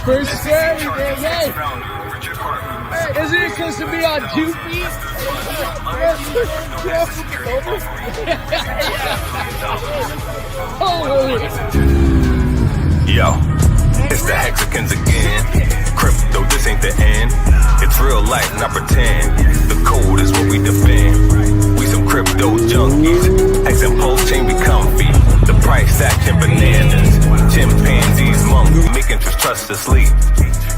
First scary, man. Hey, isn't it supposed to be on 2 feet? Holy. Yo, it's the Hexicans again. Crypto, this ain't the end. It's real life, not pretend. The code is what we defend. We some crypto junkies. Hex and pulse chain be comfy. The price action bananas. Chimpanzees, monkeys, making trust to sleep.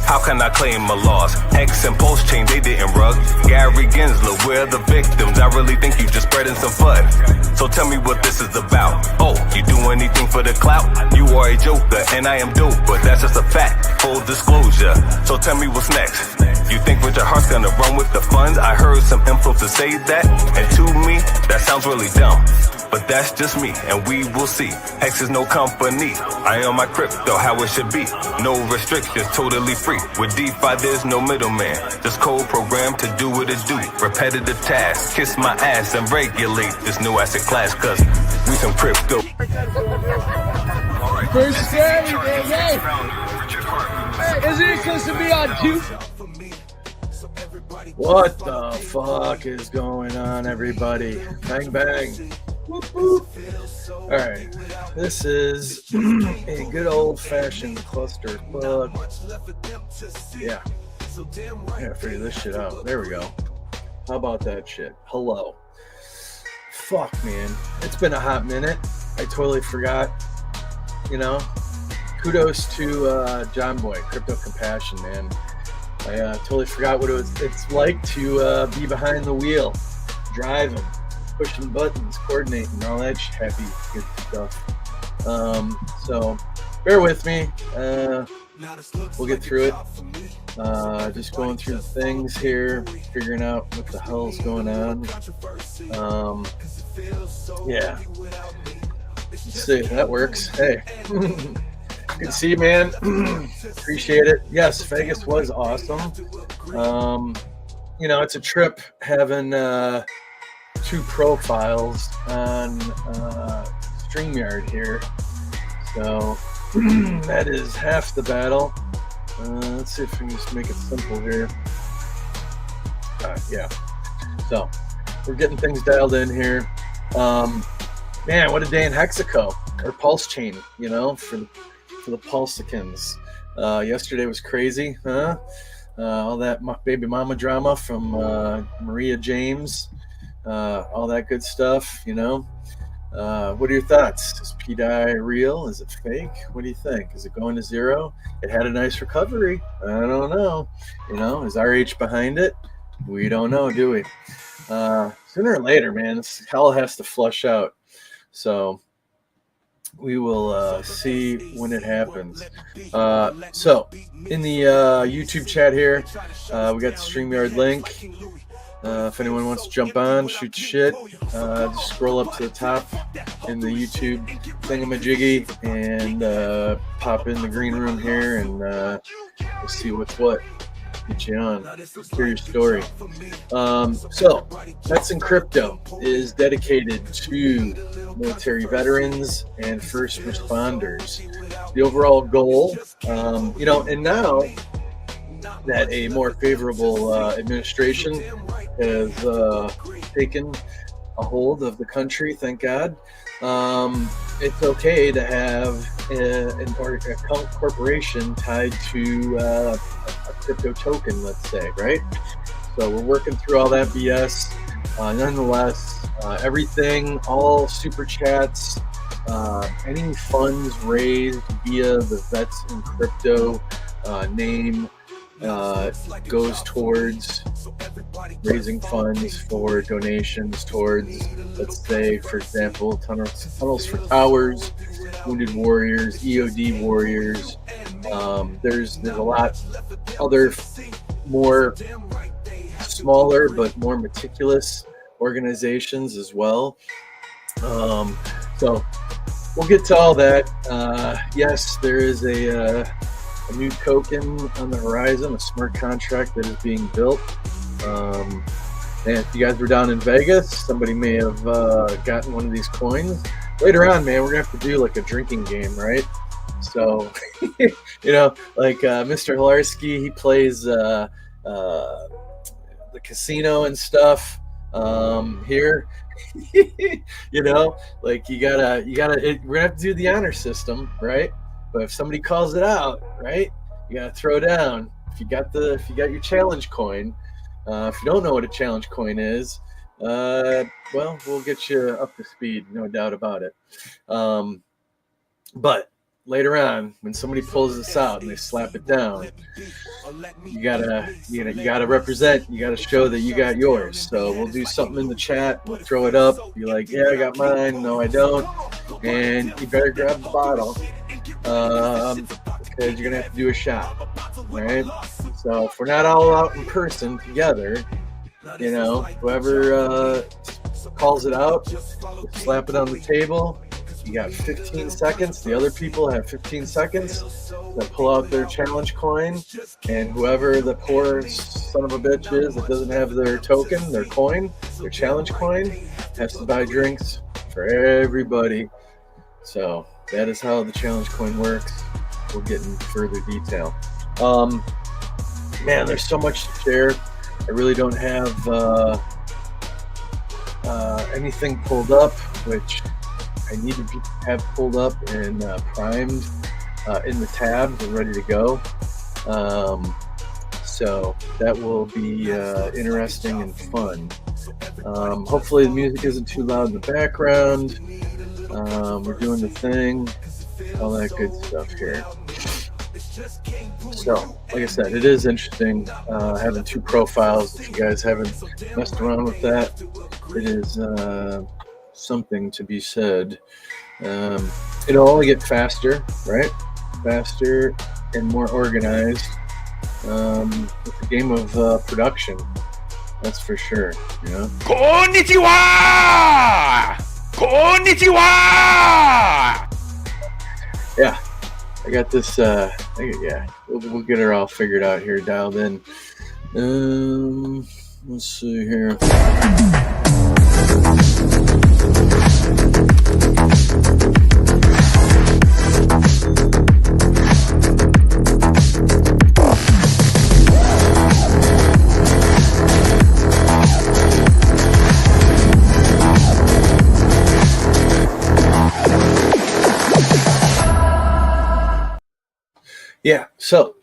How can I claim a loss? Hex and pulse chain, they didn't rug. Gary Gensler, we're the victims. I really think you just spreading some FUD. So tell me what this is about. Oh, you do anything for the clout? You are a joker and I am dope, but that's just a fact. Full disclosure. So tell me what's next. You think with your heart's gonna run with the funds? I heard some influencers say that, and to me, that sounds really dumb. But that's just me, and we will see. Hex is no company. I own my crypto, how it should be. No restrictions, totally free. With DeFi, there's no middleman. Just code program to do what it do. Repetitive tasks, kiss my ass and regulate this new asset class, cause we some crypto. First scary, man. Hey, isn't it supposed to be on 2 feet? What the fuck is going on, everybody? Bang, bang. Whoop, whoop. All right, this is a good old-fashioned cluster fuck. Yeah, I gotta figure this shit out. There we go. How about that shit? Hello. Fuck, man. It's been a hot minute. I totally forgot. You know, kudos to John Boy, Crypto Compassion, man. I totally forgot what it's like to be behind the wheel, driving, pushing buttons, coordinating, all that happy good stuff. So bear with me. We'll get through it. Just going through the things here, figuring out what the hell's going on. Yeah. Let's see, that works. Hey. Good to see you, man. Appreciate it. Yes, Vegas was awesome. You know, it's a trip having 2 profiles on StreamYard here. So that is half the battle. Let's see if we can just make it simple here. Yeah. So we're getting things dialed in here. Man, what a day in Hexaco or Pulse Chain, you know, for the Pulsicans. Yesterday was crazy, huh? All that baby mama drama from Maria James, all that good stuff, you know. What are your thoughts? Is PDI real? Is it fake? What do you think? Is it going to zero? It had a nice recovery. I don't know. You know, is RH behind it? We don't know, do we? Sooner or later, man, this hell has to flush out. So we will see when it happens. So in the YouTube chat here, we got the StreamYard link. If anyone wants to jump on, shoot shit, just scroll up to the top in the YouTube thingamajiggy and pop in the green room here, and we'll see what's what. Get you on, hear your story. So Vets in Crypto is dedicated to military veterans and first responders. The overall goal, you know, and now that a more favorable administration has taken a hold of the country, thank God, it's okay to have a corporation tied to a crypto token, let's say, right? So we're working through all that BS. Nonetheless, everything, all super chats, any funds raised via the Vets in Crypto name goes towards raising funds for donations towards, let's say, for example, Tunnels for Towers, Wounded Warriors, EOD Warriors. There's a lot other more smaller but more meticulous organizations as well. So we'll get to all that. Yes, there is a new token on the horizon, a smart contract that is being built. And if you guys were down in Vegas, somebody may have gotten one of these coins. Later on, man, we're gonna have to do like a drinking game, right? So, like Mr. Hilarski, he plays the casino and stuff here. Like we're gonna have to do the honor system, right? But if somebody calls it out, right, you gotta throw down. If you got your challenge coin, if you don't know what a challenge coin is, well, we'll get you up to speed, no doubt about it. But later on, when somebody pulls this out and they slap it down, you gotta represent. You gotta show that you got yours. So we'll do something in the chat. We'll throw it up. Be like, yeah, I got mine. No, I don't. And you better grab the bottle because you're gonna have to do a shot, right? So if we're not all out in person together, whoever calls it out, slap it on the table. You got 15 seconds. The other people have 15 seconds to pull out their challenge coin. And whoever the poor son of a bitch is that doesn't have their token, their coin, their challenge coin, has to buy drinks for everybody. So that is how the challenge coin works. We'll get in further detail. Man, there's so much to share. I really don't have anything pulled up, which I need to have pulled up and primed in the tabs and ready to go. So that will be interesting and fun. Hopefully the music isn't too loud in the background. We're doing the thing, all that good stuff here. So, like I said, it is interesting having two profiles. If you guys haven't messed around with that, it is something to be said. It'll only get faster, right? Faster and more organized. It's a game of production, that's for sure. Konnichiwa! Konnichiwa! Yeah, I got this. We'll get her all figured out here, dialed in. Let's see here. Yeah, so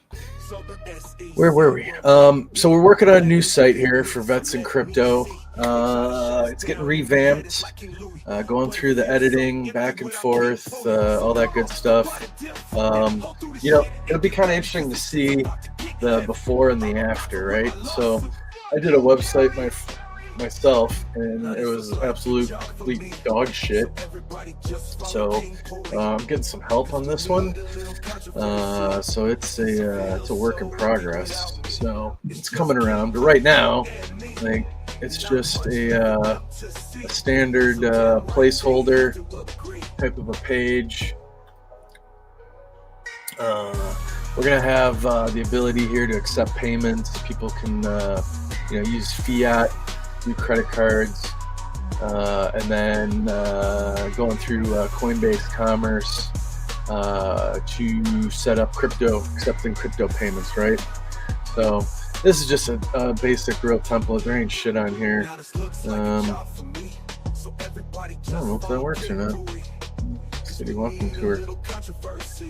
where were we? So we're working on a new site here for Vets and Crypto. It's getting revamped, going through the editing, back and forth, all that good stuff. It'll be kind of interesting to see the before and the after, right? So I did a website myself, and it was absolute complete dog shit. So I'm getting some help on this one. So it's a work in progress. So it's coming around, but right now, like, it's just a standard placeholder type of a page. We're gonna have the ability here to accept payments. People can use fiat, do credit cards, and then going through Coinbase Commerce to set up accepting crypto payments, right? So this is just a basic real template. There ain't shit on here. I don't know if that works or not. City welcome tour.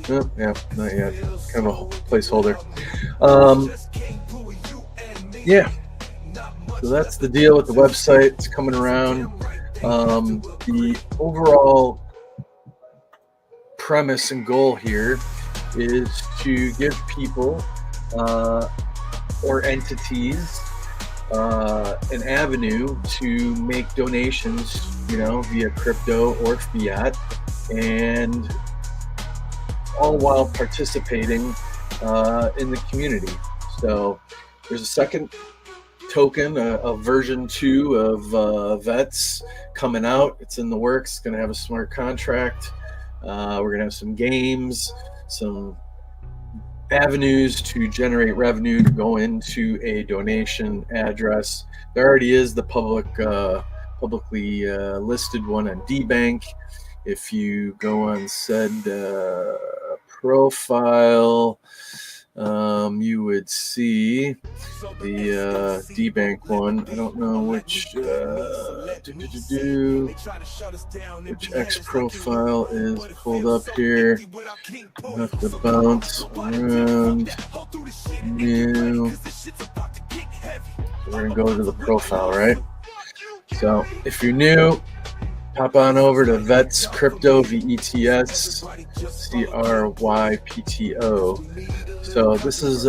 Yeah, not yet. Kind of a placeholder. Yeah. So that's the deal with the website. It's coming around. The overall premise and goal here is to give people or entities an avenue to make donations, via crypto or fiat, and all while participating in the community. So there's a second token, a version 2 of VETS coming out. It's in the works. It's going to have a smart contract. We're going to have some games, some avenues to generate revenue to go into a donation address. There already is the publicly listed one on DBank. If you go on said profile, you would see the D-Bank one. I don't know which X profile is pulled up here. I'll have to bounce around. New. We're gonna go to the profile, right? So if you're new, pop on over to VETS Crypto, VETS CRYPTO. So this is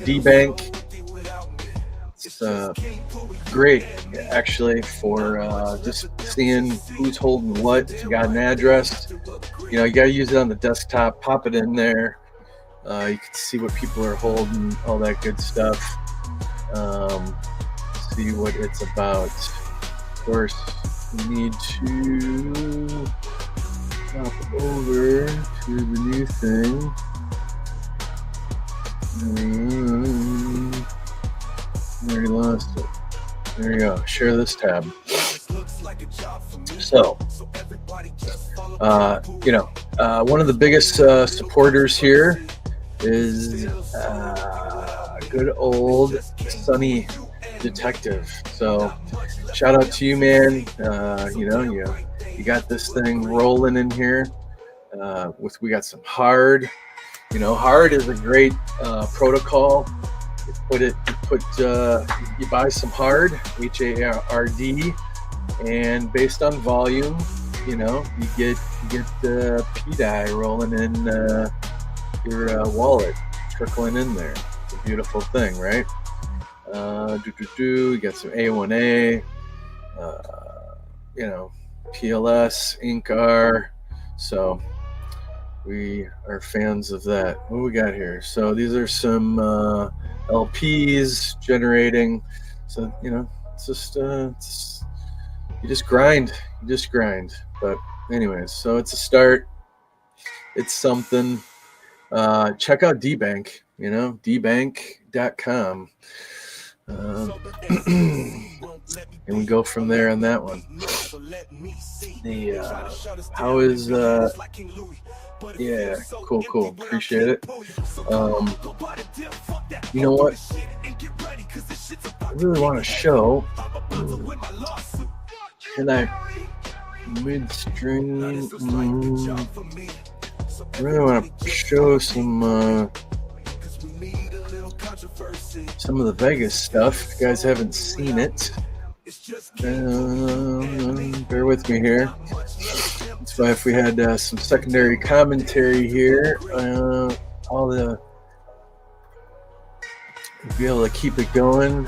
D-Bank. It's great, actually, for just seeing who's holding what. If you got an address, you got to use it on the desktop. Pop it in there. You can see what people are holding, all that good stuff. See what it's about. Of course, we need to hop over to the new thing. Already lost it. There you go. Share this tab. So, one of the biggest supporters here is good old Sunny Detective. So, shout out to you, man. You got this thing rolling in here. We got some hard. Hard is a great protocol. You buy some hard, HARD, and based on volume, you get the PDI rolling in your wallet, trickling in there. It's a beautiful thing, right? You got some A1A, PLS, INCAR. So we are fans of that. What do we got here? So these are some LPs generating. So it's just you just grind. But anyways, so it's a start. It's something. Check out D-Bank. dbank.com. And we go from there on that one. How is yeah, cool. Appreciate it. You know what? I really want to show. Can I midstream? I really want to show some of the Vegas stuff. If you guys haven't seen it, bear with me here. That's why if we had some secondary commentary here, be able to keep it going.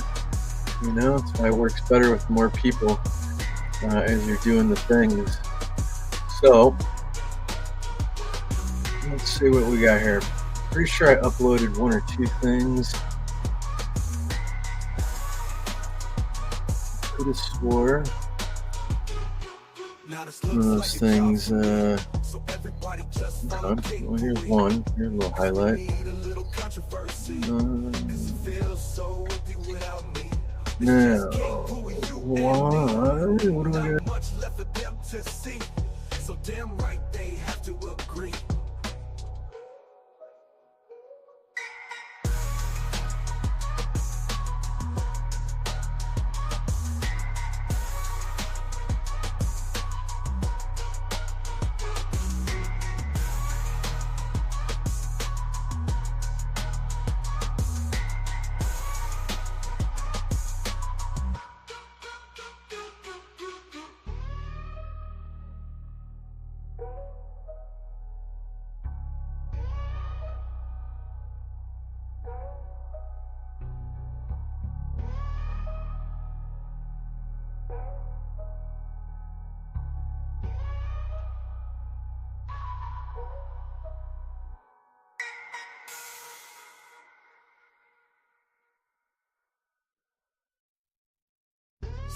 That's why it works better with more people as you're doing the things. So let's see what we got here. Pretty sure I uploaded one or two things. Could have swore one of those things. Okay. Well, here's one. Here's a little highlight. Now, what do we got?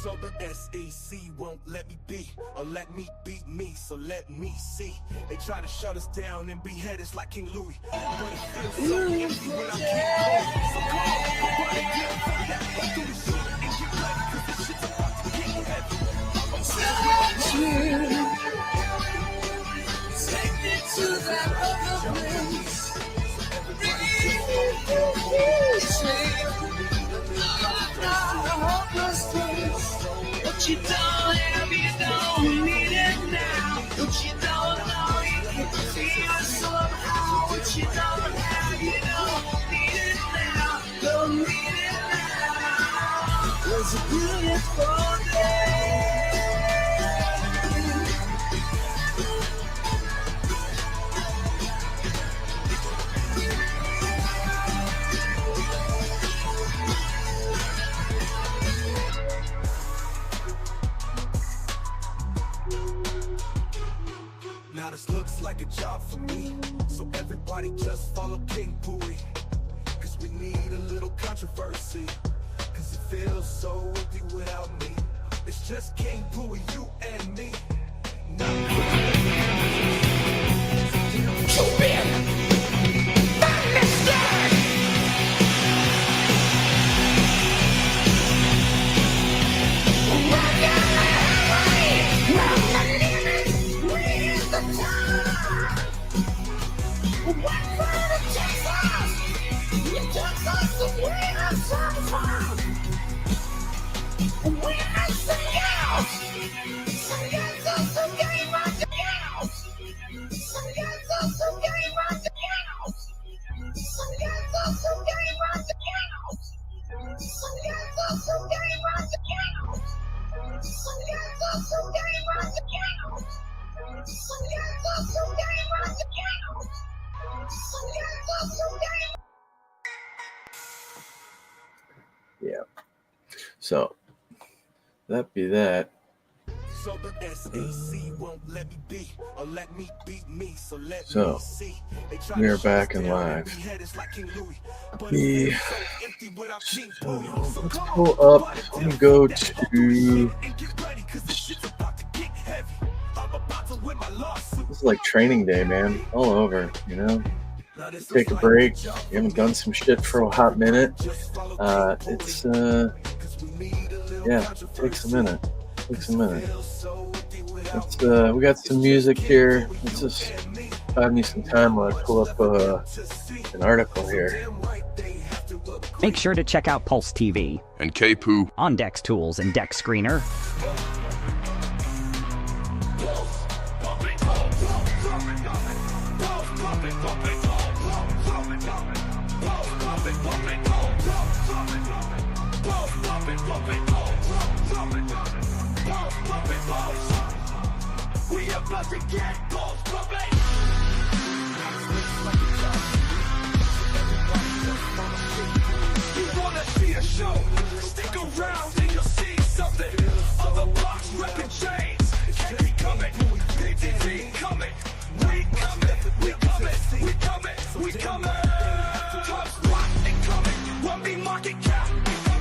So the SEC won't let me be, or let me beat me, so let me see. They try to shut us down and behead us like King Louis. But it feels so empty when I keep going. So come on, nobody get from that. Let's do this shit and get ready, cause this shit's about to get heavy. Take me to that other place. What you don't have, you don't need it now. What you don't know, you can feel somehow. What you don't have, you don't need it now. Don't need it now. It was a beautiful day. Now this looks like a job for me, so everybody just follow King Pooey. Cause we need a little controversy, cause it feels so empty without me. It's just King Pooey, you and me. Yeah. So that be that. So the SEC won't let me be, or let me beat me, so let So, me see. They try we to are shut back us and down live. be headed like King Louis. But The- it feels so empty without King Louis. So Let's come go on, up buddy, and dip go that to and get ready, 'cause the shit's about to get heavy. I'm about to win my lawsuit. this is like training day, man. All over, you know. Now this Take a looks break. like job You haven't for me. done some shit for a hot minute. Just follow King It's Pooey, 'cause we need a little yeah, controversy. takes a minute. Takes a minute. Feels so empty without Let's we got some music here. Let's just find me some time while I pull up an article here. Make sure to check out Pulse TV And K-Poo. on Dex Tools and Dex Screener. We about to get balls pumping. You wanna see a show? Stick around and you'll see something. Other blocks repping chains. KP coming, PTT coming. We coming, we coming, we coming, we coming. Top spot incoming. One be market cap,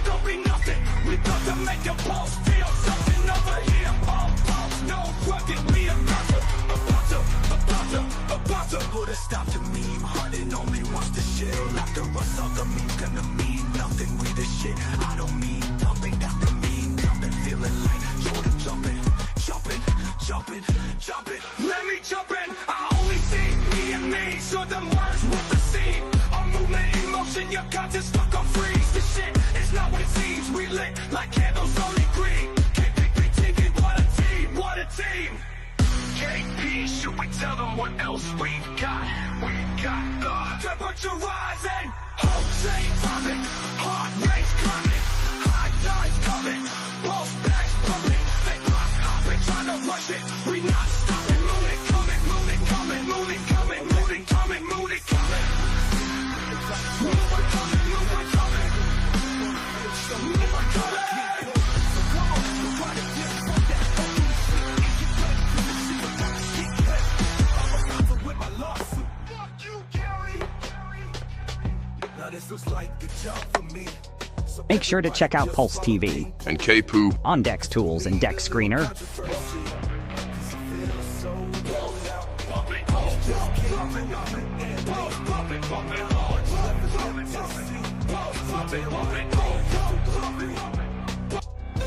don't be nothing. We got to make your pulse feel something over here. No rugged, we about to put a stop to meme. Hunting only wants to shit. After us, all the meme gonna mean nothing. We the shit. I don't mean dumping after mean dumping. Feeling like Jordan jumping. Let me jump in. I only see me and me. So the words will proceed. Our movement in motion. Your conscience stuck on freeze. This shit is not what it seems. We lit like candles only green. KPP, what a team, what a team. KP, should we tell them what else we got? We got the temperature rising, whole chain popping, heart rate's climbing, high tides coming, pulse bags pumping, they pop hopping, trying to rush it. We not stopping, moon it coming, moon it coming, moon it coming, moon it coming, moon it coming. Moon it coming, moon it coming, moon it coming. Come on, try to get from that fucking Make sure to check out Pulse TV And K-Poo. on Dex Tools and Dex Screener.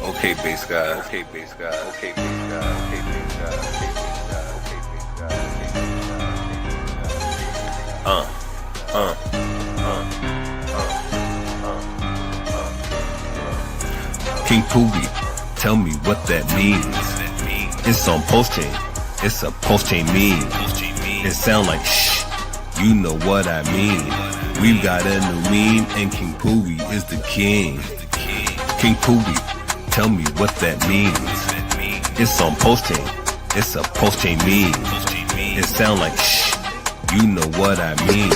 Okay, bass guy. Okay, bass guy. Okay, bass guy. Okay, bass guy. Okay, bass guy. Okay, bass guy. Okay. King Pooey, tell me what that means. It's on post chain. It's a post chain meme. It sound like shh. You know what I mean. We've got a new meme, and King Pooey is the king. King Pooey, tell me what that means. It's on post chain. It's a post chain meme. It sound like shh. You know what I mean.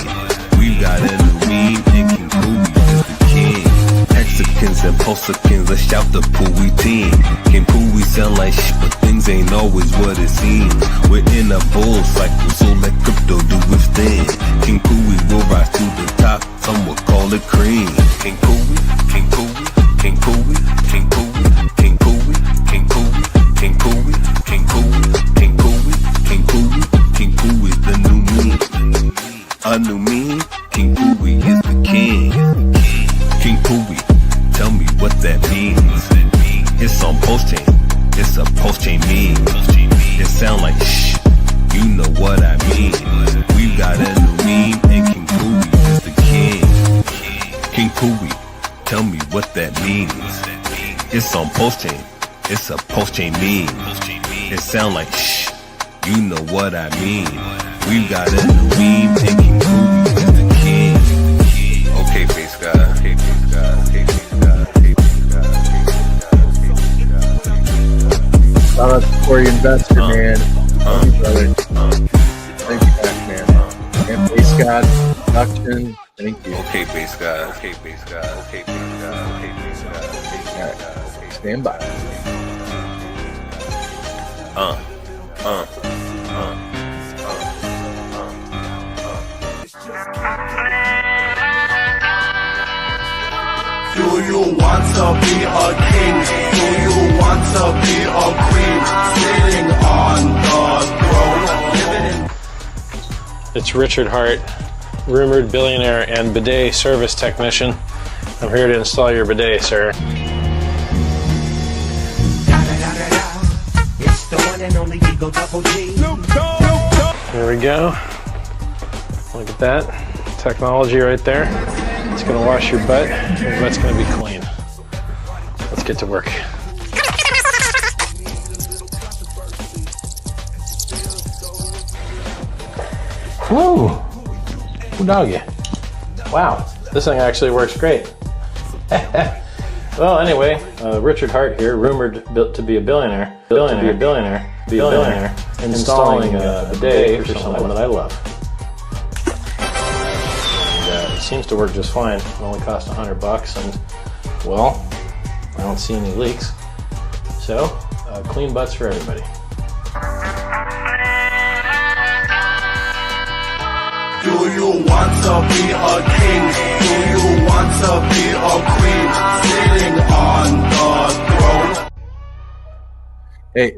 We've got a new meme, and King Pooey is the king. Hexagons and pulsicans, let's shout the Pooey team. King Pooey sound like shit, but things ain't always what it seems. We're in a bull cycle, so let crypto do its thing. King Pooey will rise to the top, some will call it cream. King Pooey, King Pooey, King Pooey, King Pooey, King Pooey, King Pooey, King Pooey, King Pooey, King Pooey, King Pooey, King Pooey's the new meme. A new meme, King Pooey is the king. King Pooey, tell me what that means. It's on post chain. It's a post chain meme. It sound like shh. You know what I mean. We've got a new meme, and King Pooey is the king. King Pooey, tell me what that means. It's on post chain. It's a post chain meme. It sound like shh. You know what I mean. We've got a new meme, and King Pooey is the king. Okay, face guy. Hey, face guy. Hey, face guy. Hey, face guy. Shout out for your investor, man. Thank you, brother. Thank you, back, man. And Base God production. Thank you. Okay, base guy. Okay, base guy. Okay, base guy. Okay, base guy. All right. Stand by. Do you want to be a king? Do you want to be a queen? Sitting on the throne, living in. It's Richard Hart, rumored billionaire and bidet service technician. I'm here to install your bidet, sir. It's the one and only Eagle Double G. There we go. Look at that. Technology right there. It's going to wash your butt. Your butt's going to be clean. Let's get to work. Woo! Ooh, doggy. Wow. This thing actually works great. Well, anyway, Richard Hart here, rumored to be a billionaire, installing a bidet for someone that I love. And, it seems to work just fine. It only cost $100, and well, I don't see any leaks. So, clean butts for everybody. Do you want to be a king? Do you want to be a queen? Sitting on the throne. Hey,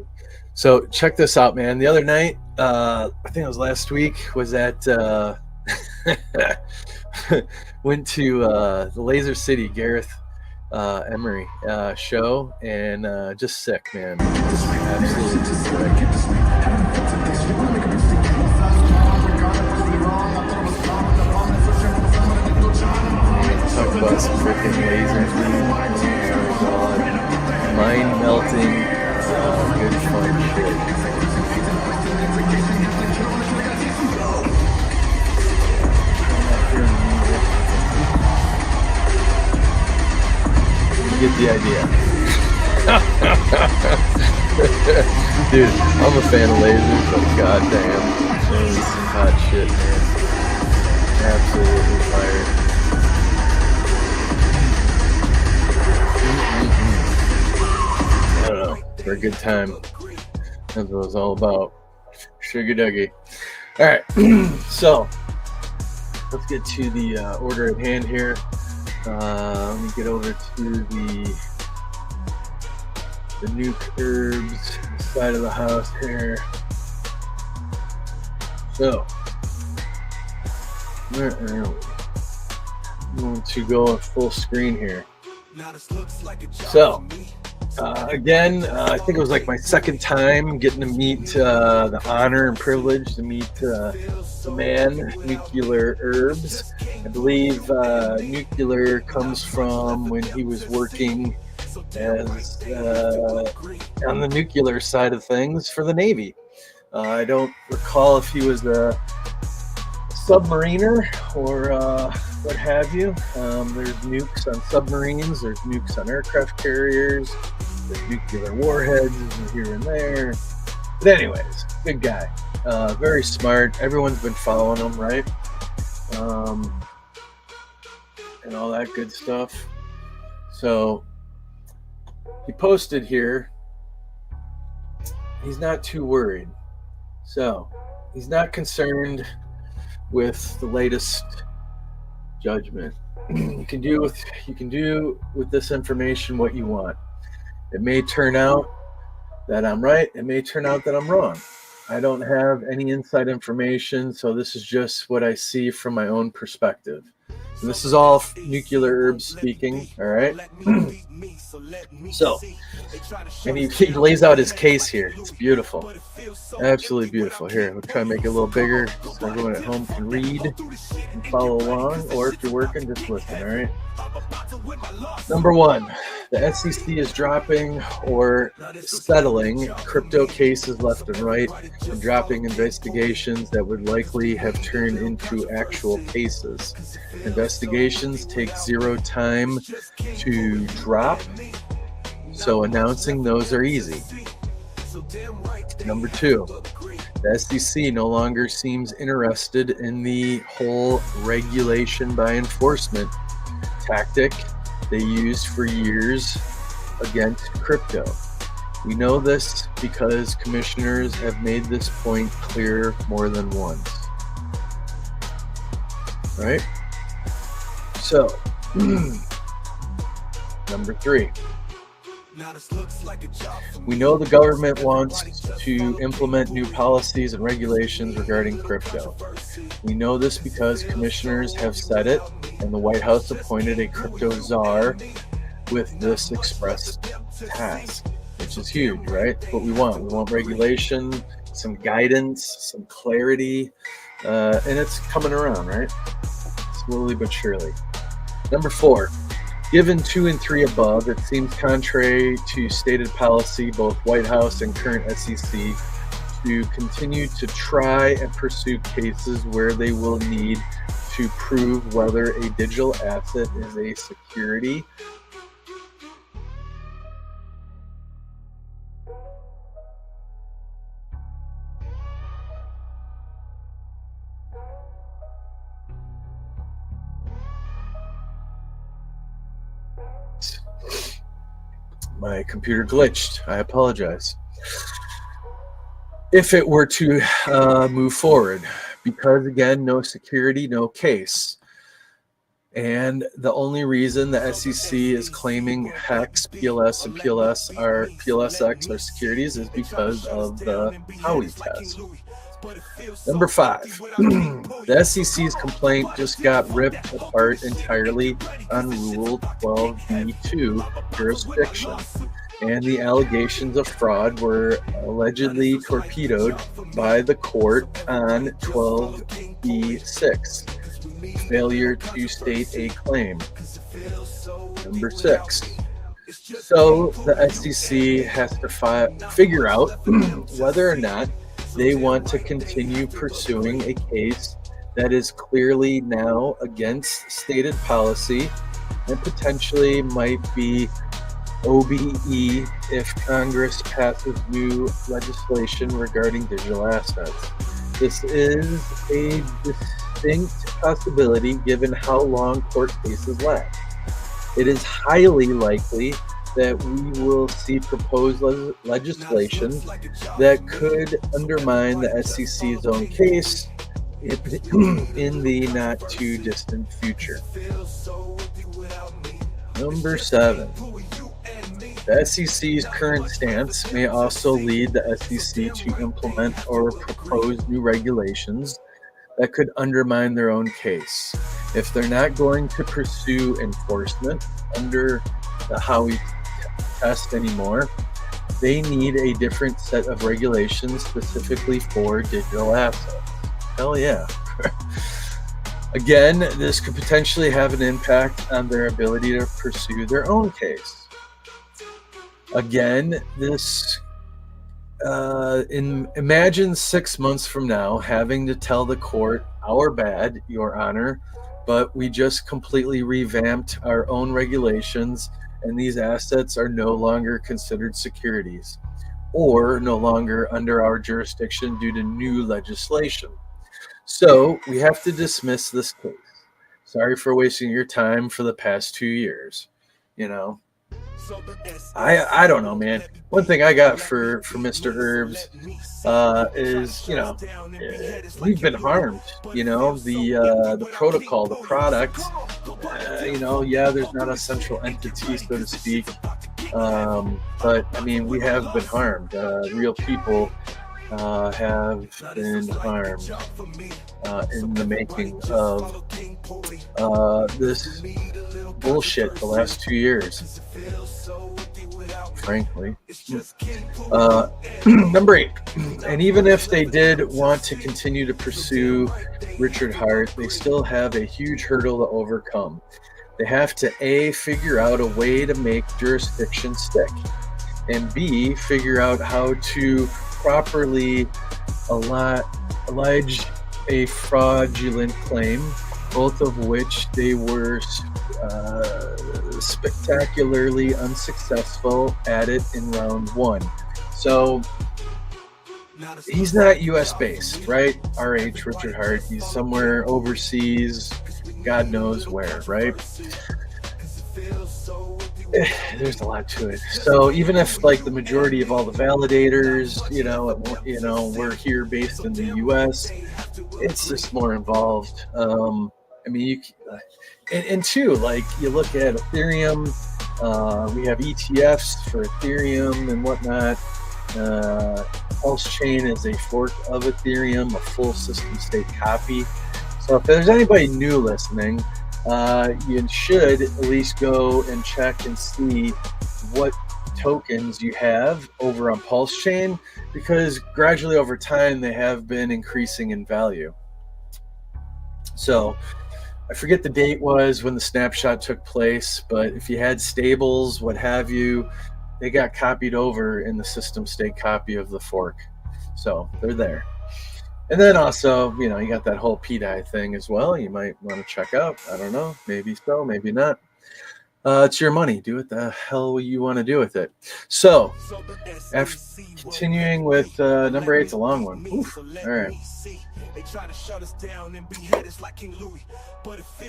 so check this out, man. The other night, I think it was last week, was at went to the Laser City Gareth Emery show, and just sick, man. Just absolutely sick. Talk about some freaking laser theme. Oh god. Mind melting, good fun shit. You get the idea. Dude, I'm a fan of lasers, but goddamn, that is some hot shit, man. Absolutely fire. I don't know, for a good time. That's what it's all about. Sugar Dougie. All right, so let's get to the order at hand here. Let me get over to the new curbs side of the house here. So, where are we? I'm going to go full screen here. So, Again, I think it was like my second time getting to meet the honor and privilege to meet the man, Nuclear Herbs. I believe Nuclear comes from when he was working as on the nuclear side of things for the Navy. I don't recall if he was a submariner or what have you. There's nukes on submarines, there's nukes on aircraft carriers, there's nuclear warheads here and there. But anyways, good guy. Very smart. Everyone's been following him, right? And all that good stuff. So he posted here, he's not too worried. So he's not concerned with the latest judgment. You can do with this information what you want. It may turn out that I'm right. It may turn out that I'm wrong. I don't have any inside information, so this is just what I see from my own perspective. And this is all Nuclear Herbs speaking, all right? So, and he lays out his case here. It's beautiful. Absolutely beautiful. Here, we'll try and make it a little bigger so everyone at home can read and follow along, or if you're working, just listen, all right? Number one, the SEC is dropping or settling crypto cases left and right and dropping investigations that would likely have turned into actual cases. Investigations take zero time to drop, so announcing those are easy. Number two, the SEC no longer seems interested in the whole regulation by enforcement tactic they used for years against crypto. We know this because commissioners have made this point clear more than once. All right? So, number three. We know the government wants to implement new policies and regulations regarding crypto. We know this because commissioners have said it, and the White House appointed a crypto czar with this express task, which is huge, right? What we want. We want regulation, some guidance, some clarity, and it's coming around, right? Slowly but surely. Number four. Given 2 and 3 above, it seems contrary to stated policy, both White House and current SEC, to continue to try and pursue cases where they will need to prove whether a digital asset is a security My computer glitched. I apologize. If it were to move forward, because again, no security, no case. And the only reason the SEC is claiming HEX, PLS, and PLSX are securities is because of the Howey test. Number five, the SEC's complaint just got ripped apart entirely on Rule 12b2 jurisdiction, and the allegations of fraud were allegedly torpedoed by the court on 12b6, failure to state a claim. Number six, so the SEC has to figure out whether or not they want to continue pursuing a case that is clearly now against stated policy and potentially might be OBE if Congress passes new legislation regarding digital assets. This is a distinct possibility given how long court cases last. It is highly likely that we will see proposed legislation that could undermine the SEC's own case in the not too distant future. Number seven, the SEC's current stance may also lead the SEC to implement or propose new regulations that could undermine their own case. If they're not going to pursue enforcement under the Howey test anymore. They need a different set of regulations specifically for digital assets. Hell yeah. Again, this could potentially have an impact on their ability to pursue their own case. Again, this imagine 6 months from now having to tell the court, our bad, Your Honor, but we just completely revamped our own regulations and these assets are no longer considered securities or no longer under our jurisdiction due to new legislation. So we have to dismiss this case. Sorry for wasting your time for the past 2 years. You know, I don't know, man. One thing I got for Mr. Herbs is, you know, we've been harmed. You know, the protocol, the product. You know, yeah, there's not a central entity, so to speak, but I mean, we have been harmed. Real people have been harmed in the making of this bullshit the last 2 years, frankly. Number 8, and even if they did want to continue to pursue Richard Hart, they still have a huge hurdle to overcome. They have to A, figure out a way to make jurisdiction stick, and B, figure out how to properly allege a fraudulent claim, both of which they were spectacularly unsuccessful at it in round 1. So he's not U.S. based, right? R.H. Richard Hart. He's somewhere overseas, God knows where, right? There's a lot to it. So even if like the majority of all the validators, we're here based in the U.S., it's just more involved. I mean, and two, like you look at Ethereum, we have ETFs for Ethereum and whatnot. Pulse Chain is a fork of Ethereum, a full system state copy. So if there's anybody new listening, you should at least go and check and see what tokens you have over on Pulse Chain, because gradually over time they have been increasing in value. So I forget the date was when the snapshot took place, but if you had stables, what have you, they got copied over in the system state copy of the fork. So they're there. And then also, you got that whole PDI thing as well. You might want to check out. I don't know. Maybe so, maybe not. It's your money. Do what the hell you want to do with it. So, continuing with number 8's a long one. Oof. All right.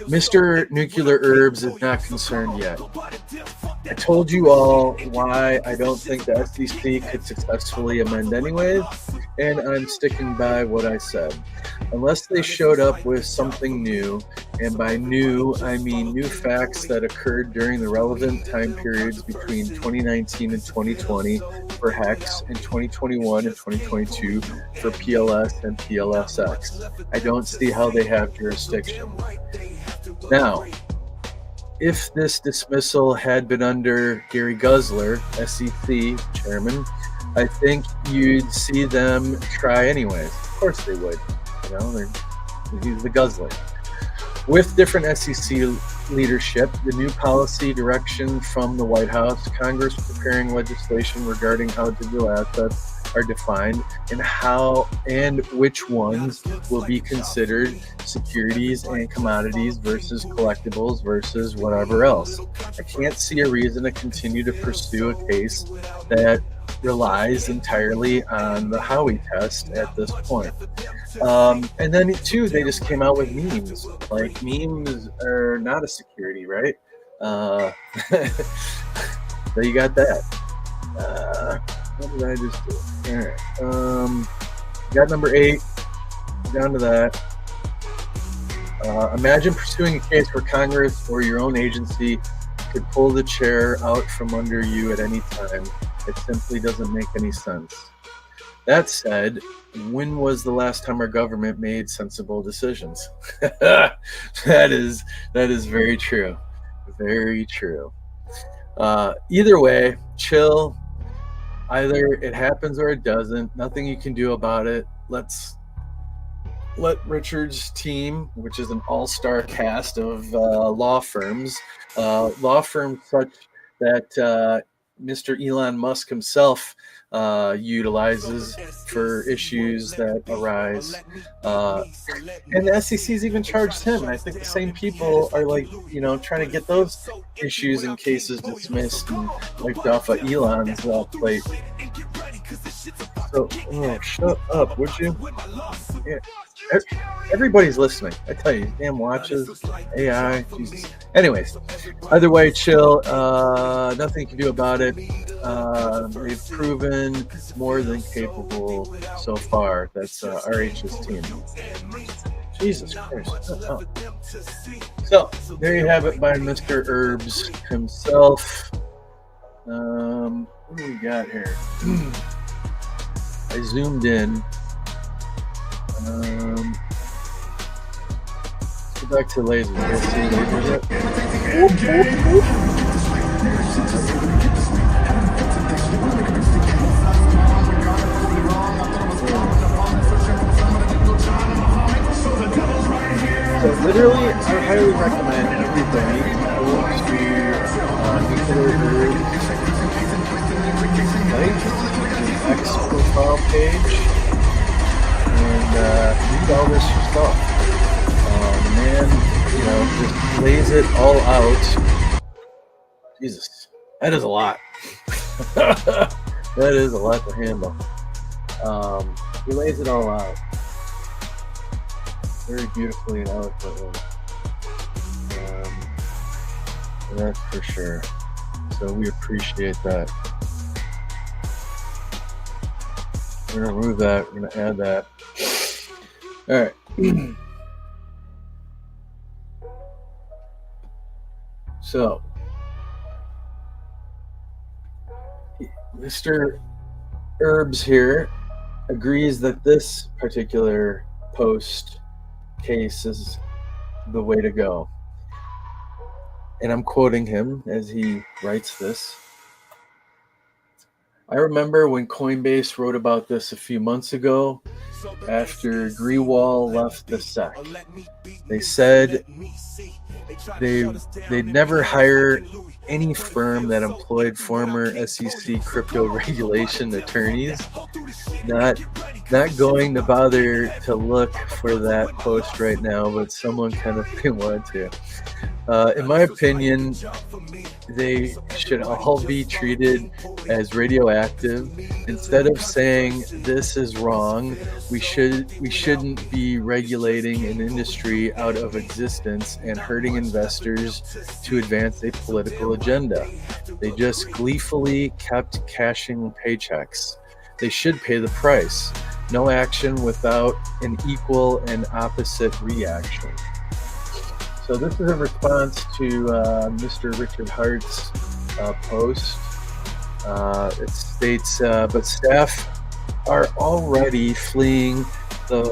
Mr. Nuclear Herbs is not concerned yet. I told you all why I don't think the SEC could successfully amend anyways, and I'm sticking by what I said. Unless they showed up with something new, and by new, I mean new facts that occurred during the relevant time periods between 2019 and 2020 for HEX and 2021 and 2022 for PLS and PLSX. I don't see how they have jurisdiction. Now, if this dismissal had been under Gary Gensler, SEC chairman, I think you'd see them try anyways. Of course they would. He's the guzzler. With different SEC leadership, the new policy direction from the White House, Congress preparing legislation regarding how digital assets are defined and which ones will be considered securities and commodities versus collectibles versus whatever else. I can't see a reason to continue to pursue a case that relies entirely on the Howey test at this point. And then too, they just came out with memes. Like, memes are not a security, right? So you got that. What did I just do? All right. Got number 8. Down to that. Imagine pursuing a case where Congress or your own agency could pull the chair out from under you at any time. It simply doesn't make any sense. That said, when was the last time our government made sensible decisions? That is very true. Very true. Either way, chill. Either it happens or it doesn't. Nothing you can do about it. Let Richard's team, which is an all-star cast of law firms such that Mr. Elon Musk himself utilizes for issues that arise. And the SEC's even charged him, and I think the same people are trying to get those issues and cases dismissed and wiped off of Elon's plate. So, shut up, would you? Yeah. Everybody's listening. I tell you, damn watches, AI, Jesus. Anyways, either way, chill. Nothing you can do about it. They've proven more than capable so far. That's RH's team. Jesus Christ. Oh. So, there you have it by Mr. Herbs himself. What do we got here? I zoomed in. Let's go back to lasers. Let's see lasers yet. So literally, I highly recommend everybody go to Nuclear Earth site, X profile page, and read all this stuff. The man, just lays it all out. Jesus, that is a lot. That is a lot to handle. He lays it all out very beautifully and eloquently. That's for sure. So we appreciate that. We're going to remove that. We're going to add that. All right. So, Mr. Herbs here agrees that this particular post case is the way to go. And I'm quoting him as he writes this. I remember when Coinbase wrote about this a few months ago after Grewal left the SEC. They said they'd never hire any firm that employed former SEC crypto regulation attorneys. Not going to bother to look for that post right now, but someone kind of wanted to. In my opinion, they should all be treated as radioactive. Instead of saying this is wrong, we shouldn't be regulating an industry out of existence and hurting investors to advance a political agenda. They just gleefully kept cashing paychecks. They should pay the price. No action without an equal and opposite reaction. So this is a response to Mr. Richard Hart's post. It states, but staff are already feeling the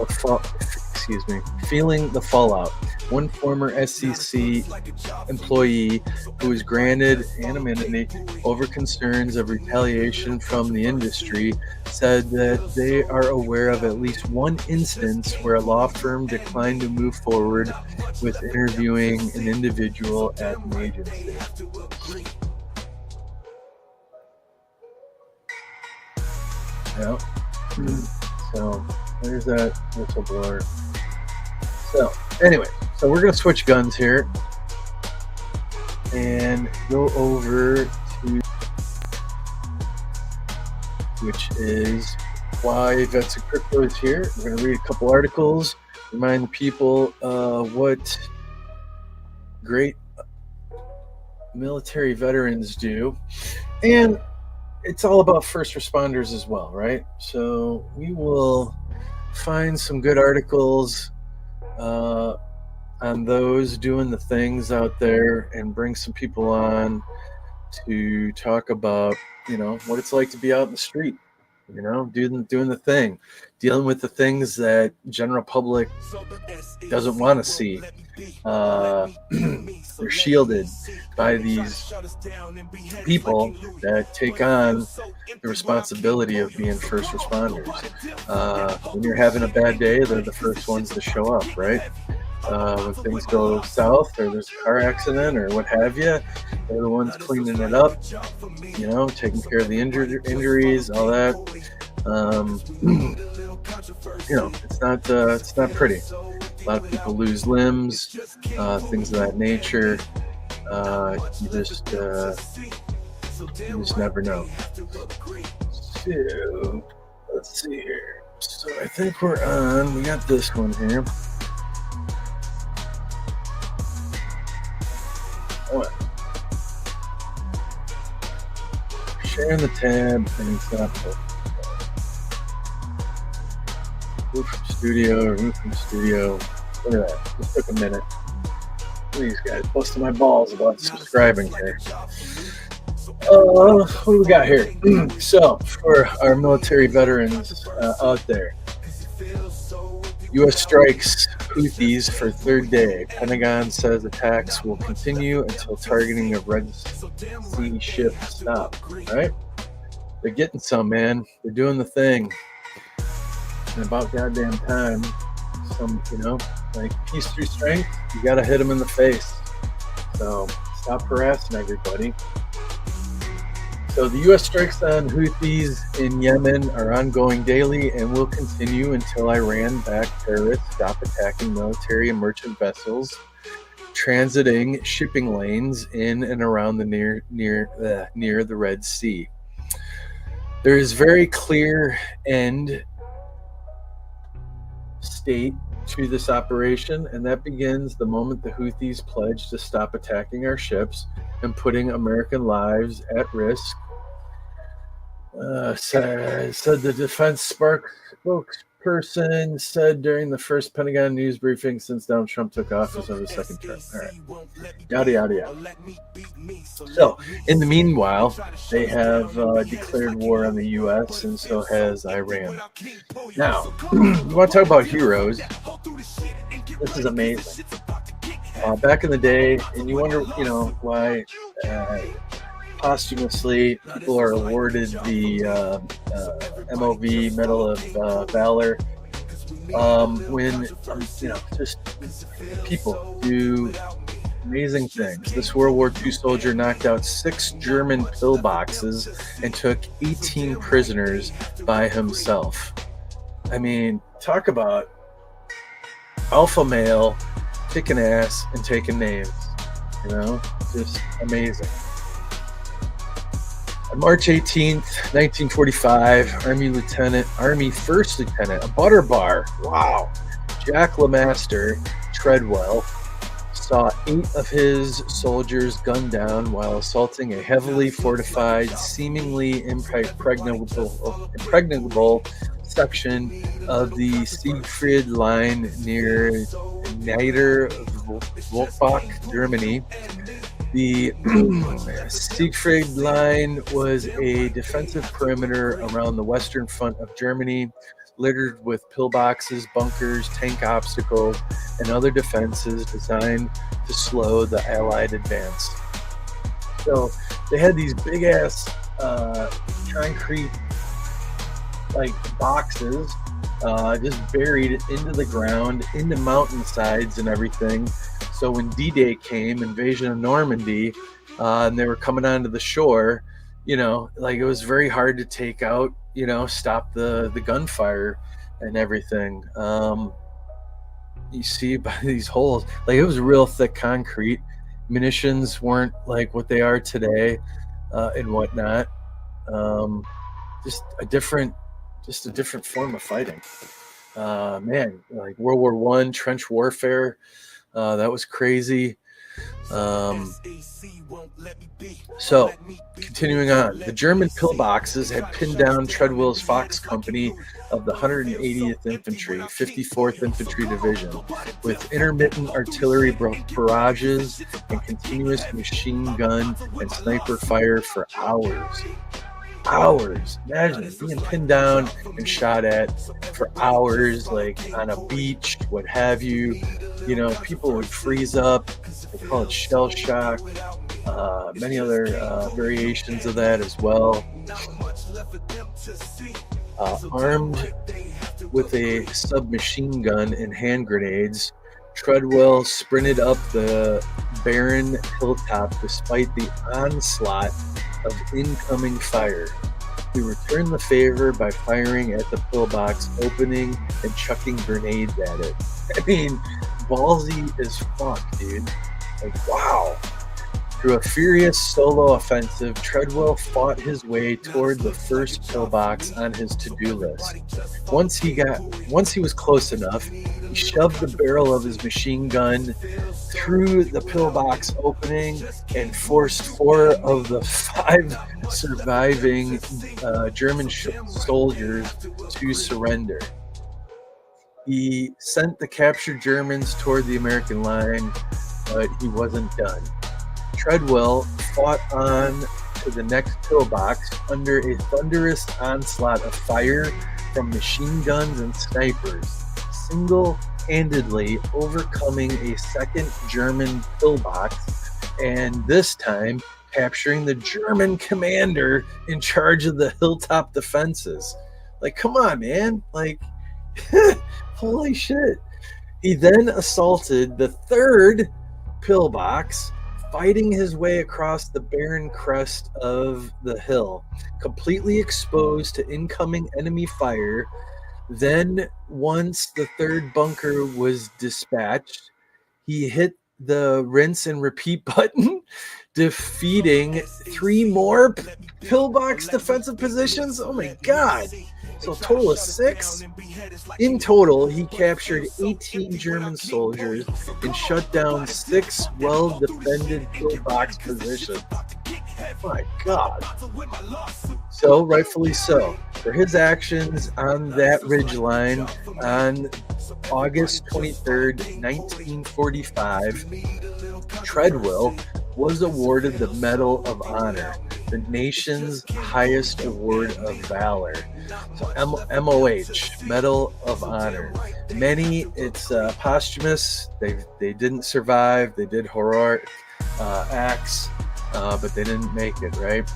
fallout. One former SEC employee who was granted anonymity over concerns of retaliation from the industry said that they are aware of at least one instance where a law firm declined to move forward with interviewing an individual at an agency. Yeah. So there's that whistleblower. So anyway, so we're going to switch guns here and go over to, which is why VETS and Crypto is here. We're going to read a couple articles, remind people what great military veterans do, and it's all about first responders as well, right? So we will find some good articles on those doing the things out there and bring some people on to talk about, what it's like to be out in the street you know, doing the thing, dealing with the things that general public doesn't want to see. They're shielded by these people that take on the responsibility of being first responders. When you're having a bad day, they're the first ones to show up, right? When things go south or there's a car accident or what have you, they're the ones cleaning it up, you know, taking care of the injuries, all that. You know, it's not pretty. A lot of people lose limbs, things of that nature. You just never know. So let's see here. So I think we're on. We got this one here. What? Sharing the tab and stop. Move from studio. Look at that. Just took a minute. These guys busting my balls about subscribing here. What do we got here? So, for our military veterans out there, U.S. strikes Houthis for third day. Pentagon says attacks will continue until targeting of Red Sea ship stop. Right? They're getting some, man. They're doing the thing. And about goddamn time, you know, like peace through strength, you gotta hit them in the face. So stop harassing everybody. So the U.S. strikes on Houthis in Yemen are ongoing daily and will continue until Iran-backed terrorists stop attacking military and merchant vessels transiting shipping lanes in and around the near the Red Sea. There is very clear end state to this operation, and that begins the moment the Houthis pledge to stop attacking our ships and putting American lives at risk, said the defense spokesperson said during the first Pentagon news briefing since Donald Trump took office on the second term. All right. Yada, yada, yada. So, in the meanwhile, they have declared war on the U.S., and so has Iran. Now, you want to talk about heroes? This is amazing. Back in the day, and you wonder, you know, why posthumously people are awarded the MOV Medal of Valor when, you know, just people do amazing things. This World War II soldier knocked out 6 German pillboxes and took 18 prisoners by himself. I mean, talk about alpha male kicking ass and taking names, you know, just amazing. On March 18th, 1945, Army First Lieutenant, a butter bar, wow, Jack LeMaster Treadwell, saw 8 of his soldiers gunned down while assaulting a heavily fortified, seemingly impregnable section of the Siegfried Line near Niederwolfach, Germany. The Siegfried Line was a defensive perimeter around the western front of Germany, littered with pillboxes, bunkers, tank obstacles, and other defenses designed to slow the Allied advance. So they had these big ass concrete boxes just buried into the ground, into mountainsides and everything. So when D-Day came, invasion of Normandy, and they were coming onto the shore, you know, it was very hard to take out, you know, stop the gunfire and everything. You see by these holes, it was real thick concrete. Munitions weren't like what they are today, and whatnot. Just a different form of fighting. Man, World War I, trench warfare. That was crazy. So, continuing on, the German pillboxes had pinned down Treadwell's Fox Company of the 180th Infantry, 54th Infantry Division, with intermittent artillery barrages and continuous machine gun and sniper fire for hours. hours. Imagine it, being pinned down and shot at for hours, like on a beach, what have you. You know, people would freeze up. They call it shell shock. Many other variations of that as well. Armed with a submachine gun and hand grenades, Treadwell sprinted up the barren hilltop despite the onslaught of incoming fire. He returned the favor by firing at the pillbox opening and chucking grenades at it. I mean, ballsy as fuck, dude. Like, wow. Through a furious solo offensive, Treadwell fought his way toward the first pillbox on his to-do list. Once he was close enough, he shoved the barrel of his machine gun through the pillbox opening and forced 4 of the 5 surviving German soldiers to surrender. He sent the captured Germans toward the American line, but he wasn't done. Treadwell fought on to the next pillbox under a thunderous onslaught of fire from machine guns and snipers, single-handedly overcoming a second German pillbox, and this time capturing the German commander in charge of the hilltop defenses. Like, come on, man. Like, holy shit. He then assaulted the third pillbox, fighting his way across the barren crest of the hill, completely exposed to incoming enemy fire. Then, once the third bunker was dispatched, he hit the rinse and repeat button, defeating 3 more pillbox defensive positions. Oh my god. So a total of 6. In total, he captured 18 German soldiers and shut down 6 well-defended pillbox positions. My God. So, rightfully so. For his actions on that ridgeline on August 23rd, 1945, Treadwell was awarded the Medal of Honor, the nation's highest award of valor. So MOH, Medal of Honor. Many, it's posthumous. They didn't survive. They did heroic acts, but they didn't make it, right?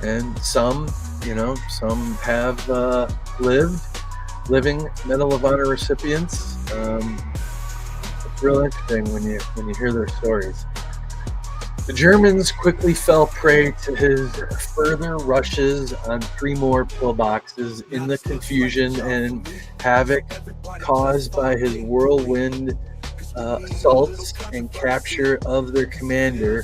And some have living Medal of Honor recipients. It's real interesting when you hear their stories. The Germans quickly fell prey to his further rushes on 3 more pillboxes in the confusion and havoc caused by his whirlwind assaults and capture of their commander,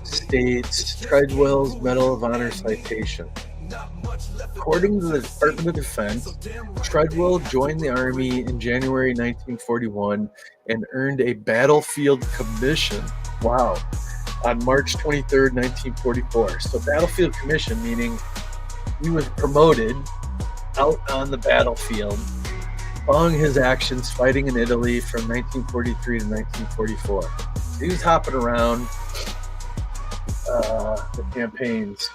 states Treadwell's Medal of Honor citation. According to the Department of Defense, Treadwell joined the Army in January 1941 and earned a battlefield commission. Wow. On March 23rd, 1944. So battlefield commission, meaning he was promoted out on the battlefield following his actions fighting in Italy from 1943 to 1944. So he was hopping around the campaigns.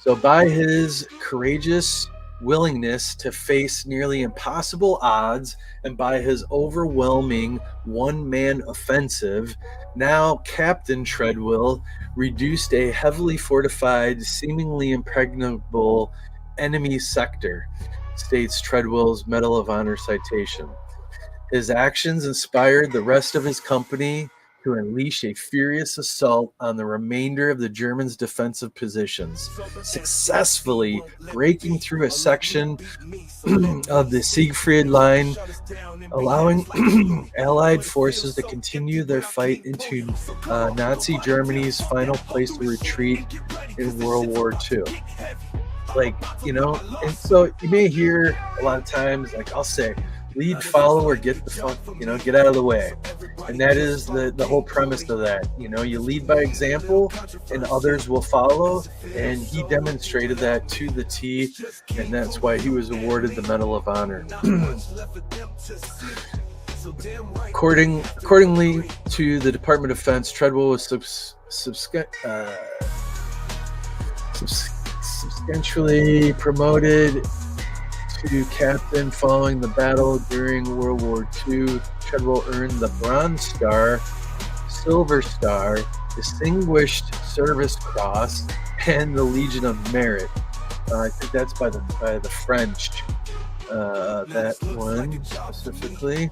So by his courageous willingness to face nearly impossible odds and by his overwhelming one-man offensive, now Captain Treadwell reduced a heavily fortified, seemingly impregnable enemy sector, states Treadwell's Medal of Honor citation. His actions inspired the rest of his company to unleash a furious assault on the remainder of the Germans' defensive positions, successfully breaking through a section of the Siegfried Line, allowing Allied forces to continue their fight into Nazi Germany's final place to retreat in World War II. Like, and so you may hear a lot of times, like I'll say, lead, follow, or get the fuck, get out of the way. And that is the whole premise of that. You lead by example and others will follow. And he demonstrated that to the T. And that's why he was awarded the Medal of Honor. Accordingly to the Department of Defense, Treadwell was substantially promoted to captain following the battle during World War II. Treadwell earned the Bronze Star, Silver Star, Distinguished Service Cross, and the Legion of Merit. I think that's by the French. That one specifically.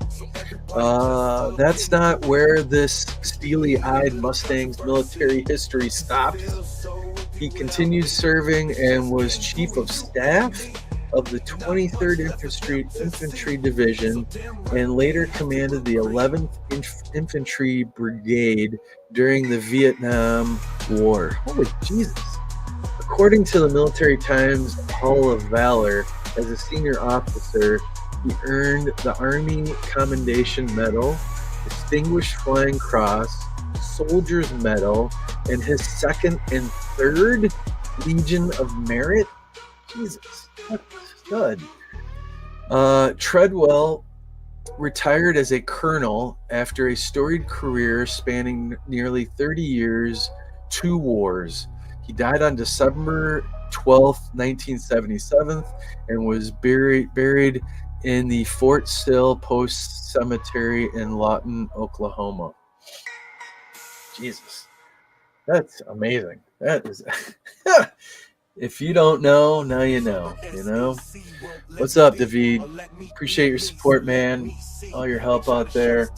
That's not where this steely-eyed Mustang's military history stops. He continued serving and was Chief of Staff of the 23rd Infantry Division and later commanded the 11th Infantry Brigade during the Vietnam War. Holy Jesus. According to the Military Times Hall of Valor, as a senior officer, he earned the Army Commendation Medal, Distinguished Flying Cross, Soldier's Medal, and his second and third Legion of Merit. Jesus, what a stud. Treadwell retired as a colonel after a storied career spanning nearly 30 years, 2 wars. He died on December 12th, 1977, and was buried in the Fort Sill Post Cemetery in Lawton, Oklahoma. Jesus, that's amazing. That is, if you don't know, now you know. You know. What's up, David? Appreciate your support, man. All your help out there.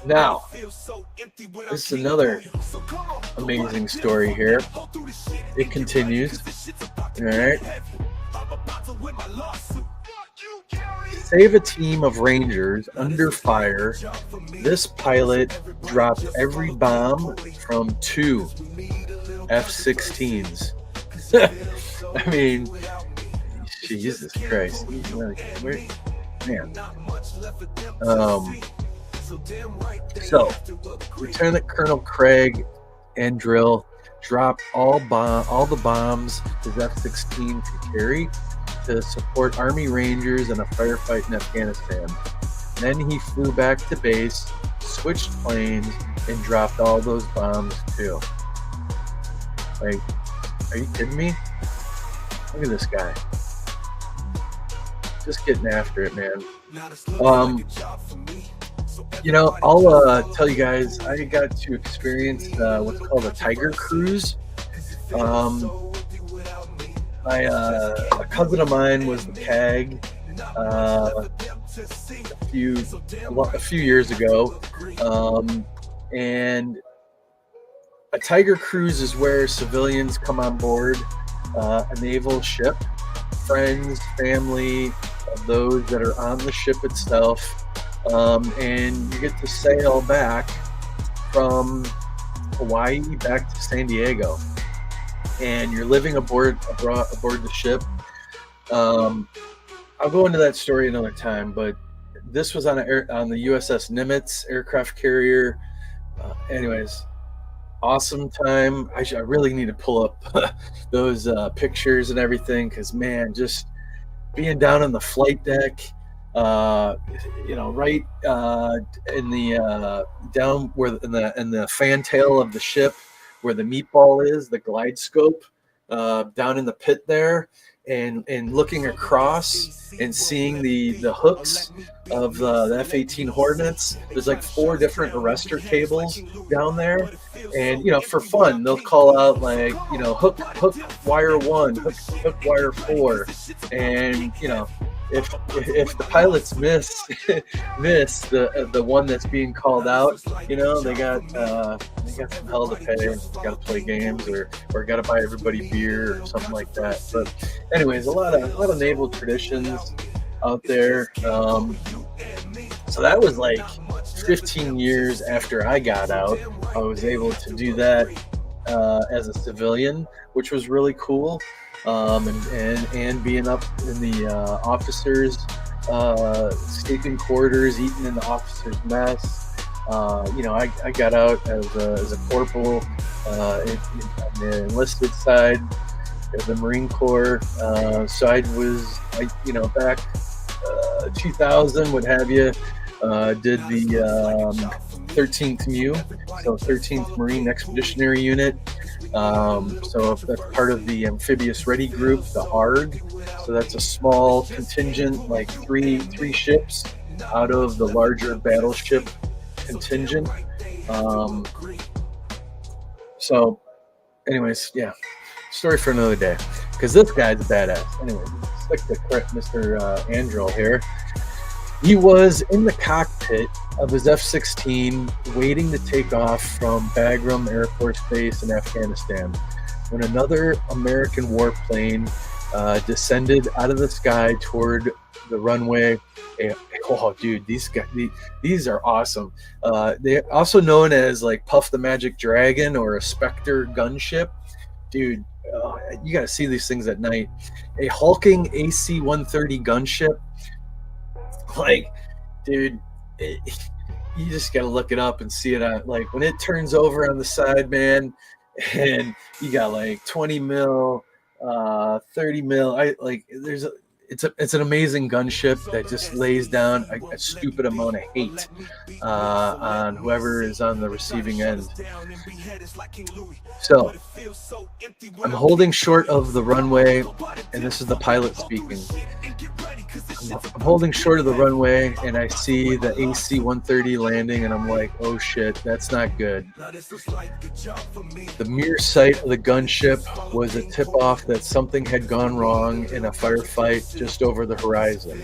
Now, this is another amazing story here. It continues. All right. Save a team of Rangers under fire. This pilot dropped every bomb from 2 F-16s. I mean, Jesus Christ. Man. So, Lieutenant Colonel Craig Andrill dropped all the bombs his F-16 could carry to support Army Rangers in a firefight in Afghanistan. Then he flew back to base, switched planes, and dropped all those bombs too. Like, are you kidding me? Look at this guy. Just getting after it, man. You know, I'll tell you guys, I got to experience what's called a Tiger Cruise. A cousin of mine was the CAG a few years ago, and a Tiger Cruise is where civilians come on board a naval ship, friends, family of those that are on the ship itself, and you get to sail back from Hawaii back to San Diego, and you're living aboard the ship. I'll go into that story another time, but this was on the USS Nimitz aircraft carrier. Anyways, awesome time. I really need to pull up those pictures and everything, because man, just being down on the flight deck, right in the down where in the fantail of the ship where the meatball is, the glide scope, down in the pit there, and looking across and seeing the hooks of the F-18 Hornets. There's like 4 different arrestor cables down there, and for fun they'll call out like hook wire 1, hook wire 4, and if the pilots miss the one that's being called out, they got some hell to pay. Got to play games or got to buy everybody beer or something like that. But anyways, a lot of naval traditions out there. So that was like 15 years after I got out. I was able to do that as a civilian, which was really cool. And being up in the officers' sleeping quarters, eating in the officers' mess. I got out as a corporal on the enlisted side of the Marine Corps. So I was, back 2000, what have you, did the 13th MU, so 13th Marine Expeditionary Unit. So that's part of the amphibious ready group, the ARG. So that's a small contingent, like three ships out of the larger battleship contingent. So, anyways, yeah, story for another day. Because this guy's a badass. Anyway, stick to Mr. Andrel here. He was in the cockpit of his F-16 waiting to take off from Bagram Air Force Base in Afghanistan when another American warplane descended out of the sky toward the runway. Oh, dude, these are awesome. They're also known as like Puff the Magic Dragon or a Spectre gunship. Dude, you got to see these things at night. A hulking AC-130 gunship. Like, dude, you just got to look it up and see it on, like, when it turns over on the side, man, and you got like 20 mil, 30 mil. It's an amazing gunship that just lays down a stupid amount of hate on whoever is on the receiving end. So I'm holding short of the runway, and this is the pilot speaking. I'm holding short of the runway, and I see the AC-130 landing, and I'm like, oh shit, that's not good. The mere sight of the gunship was a tip-off that something had gone wrong in a firefight just over the horizon.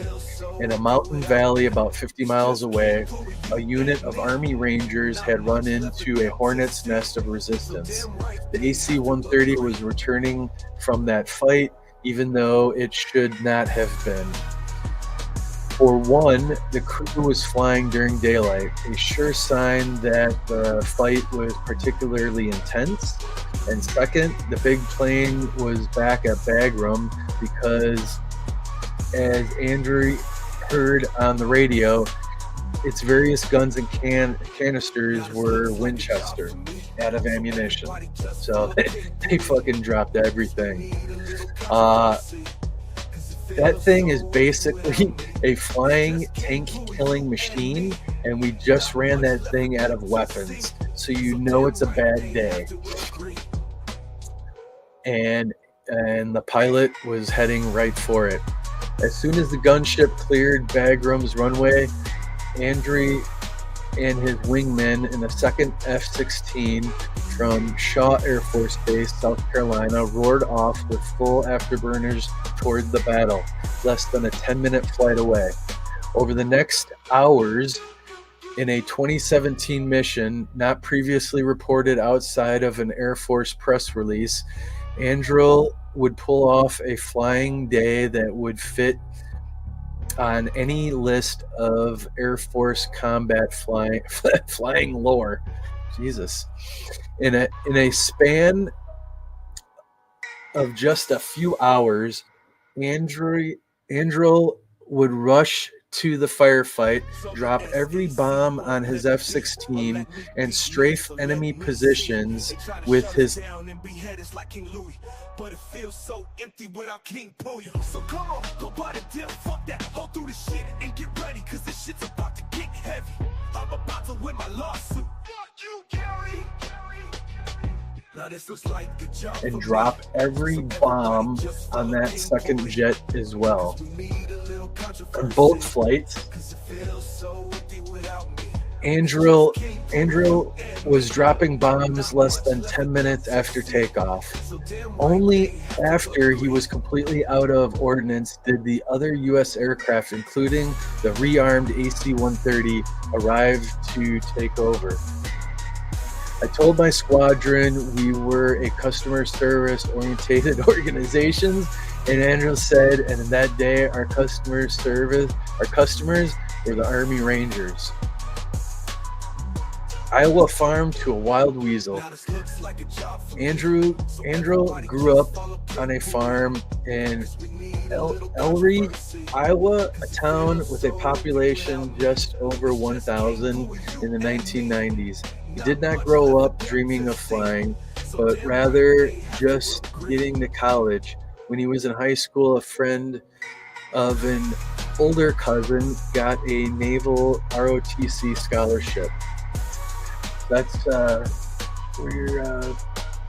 In a mountain valley about 50 miles away, a unit of Army Rangers had run into a hornet's nest of resistance. The AC-130 was returning from that fight, even though it should not have been. For one, the crew was flying during daylight, a sure sign that the fight was particularly intense. And second, the big plane was back at Bagram because, as Andrew heard on the radio, its various guns and canisters were Winchester, out of ammunition. So they fucking dropped everything. That thing is basically a flying tank killing machine, and we just ran that thing out of weapons. So you know it's a bad day. And the pilot was heading right for it. As soon as the gunship cleared Bagram's runway, Andrew and his wingmen in the 2nd F-16 from Shaw Air Force Base, South Carolina, roared off with full afterburners toward the battle, less than a 10-minute flight away. Over the next hours, in a 2017 mission not previously reported outside of an Air Force press release, Andrel would pull off a flying day that would fit on any list of Air Force combat flying lore. Jesus. In a span of just a few hours, Andrel would rush to the firefight, drop every bomb on his F-16, and strafe enemy positions with his but it feels so empty without King Puya. So come on, go buy the deal, fuck that, hold through the shit and get ready, cause this shit's about to get heavy. I'm about to win my lawsuit. You carry. Now this looks like a job. And drop every bomb on that second jet as well. On both flights, Andrel was dropping bombs less than 10 minutes after takeoff. Only after he was completely out of ordnance did the other U.S. aircraft, including the rearmed AC-130, arrive to take over. I told my squadron we were a customer service oriented organization, and Andrew said, and in that day our customers were the Army Rangers. Iowa farm to a wild weasel. Andrew grew up on a farm in Ellery, Iowa, a town with a population just over 1,000 in the 1990s. He did not grow up dreaming of flying, but rather just getting to college. When he was in high school, a friend of an older cousin got a naval ROTC scholarship. That's where you're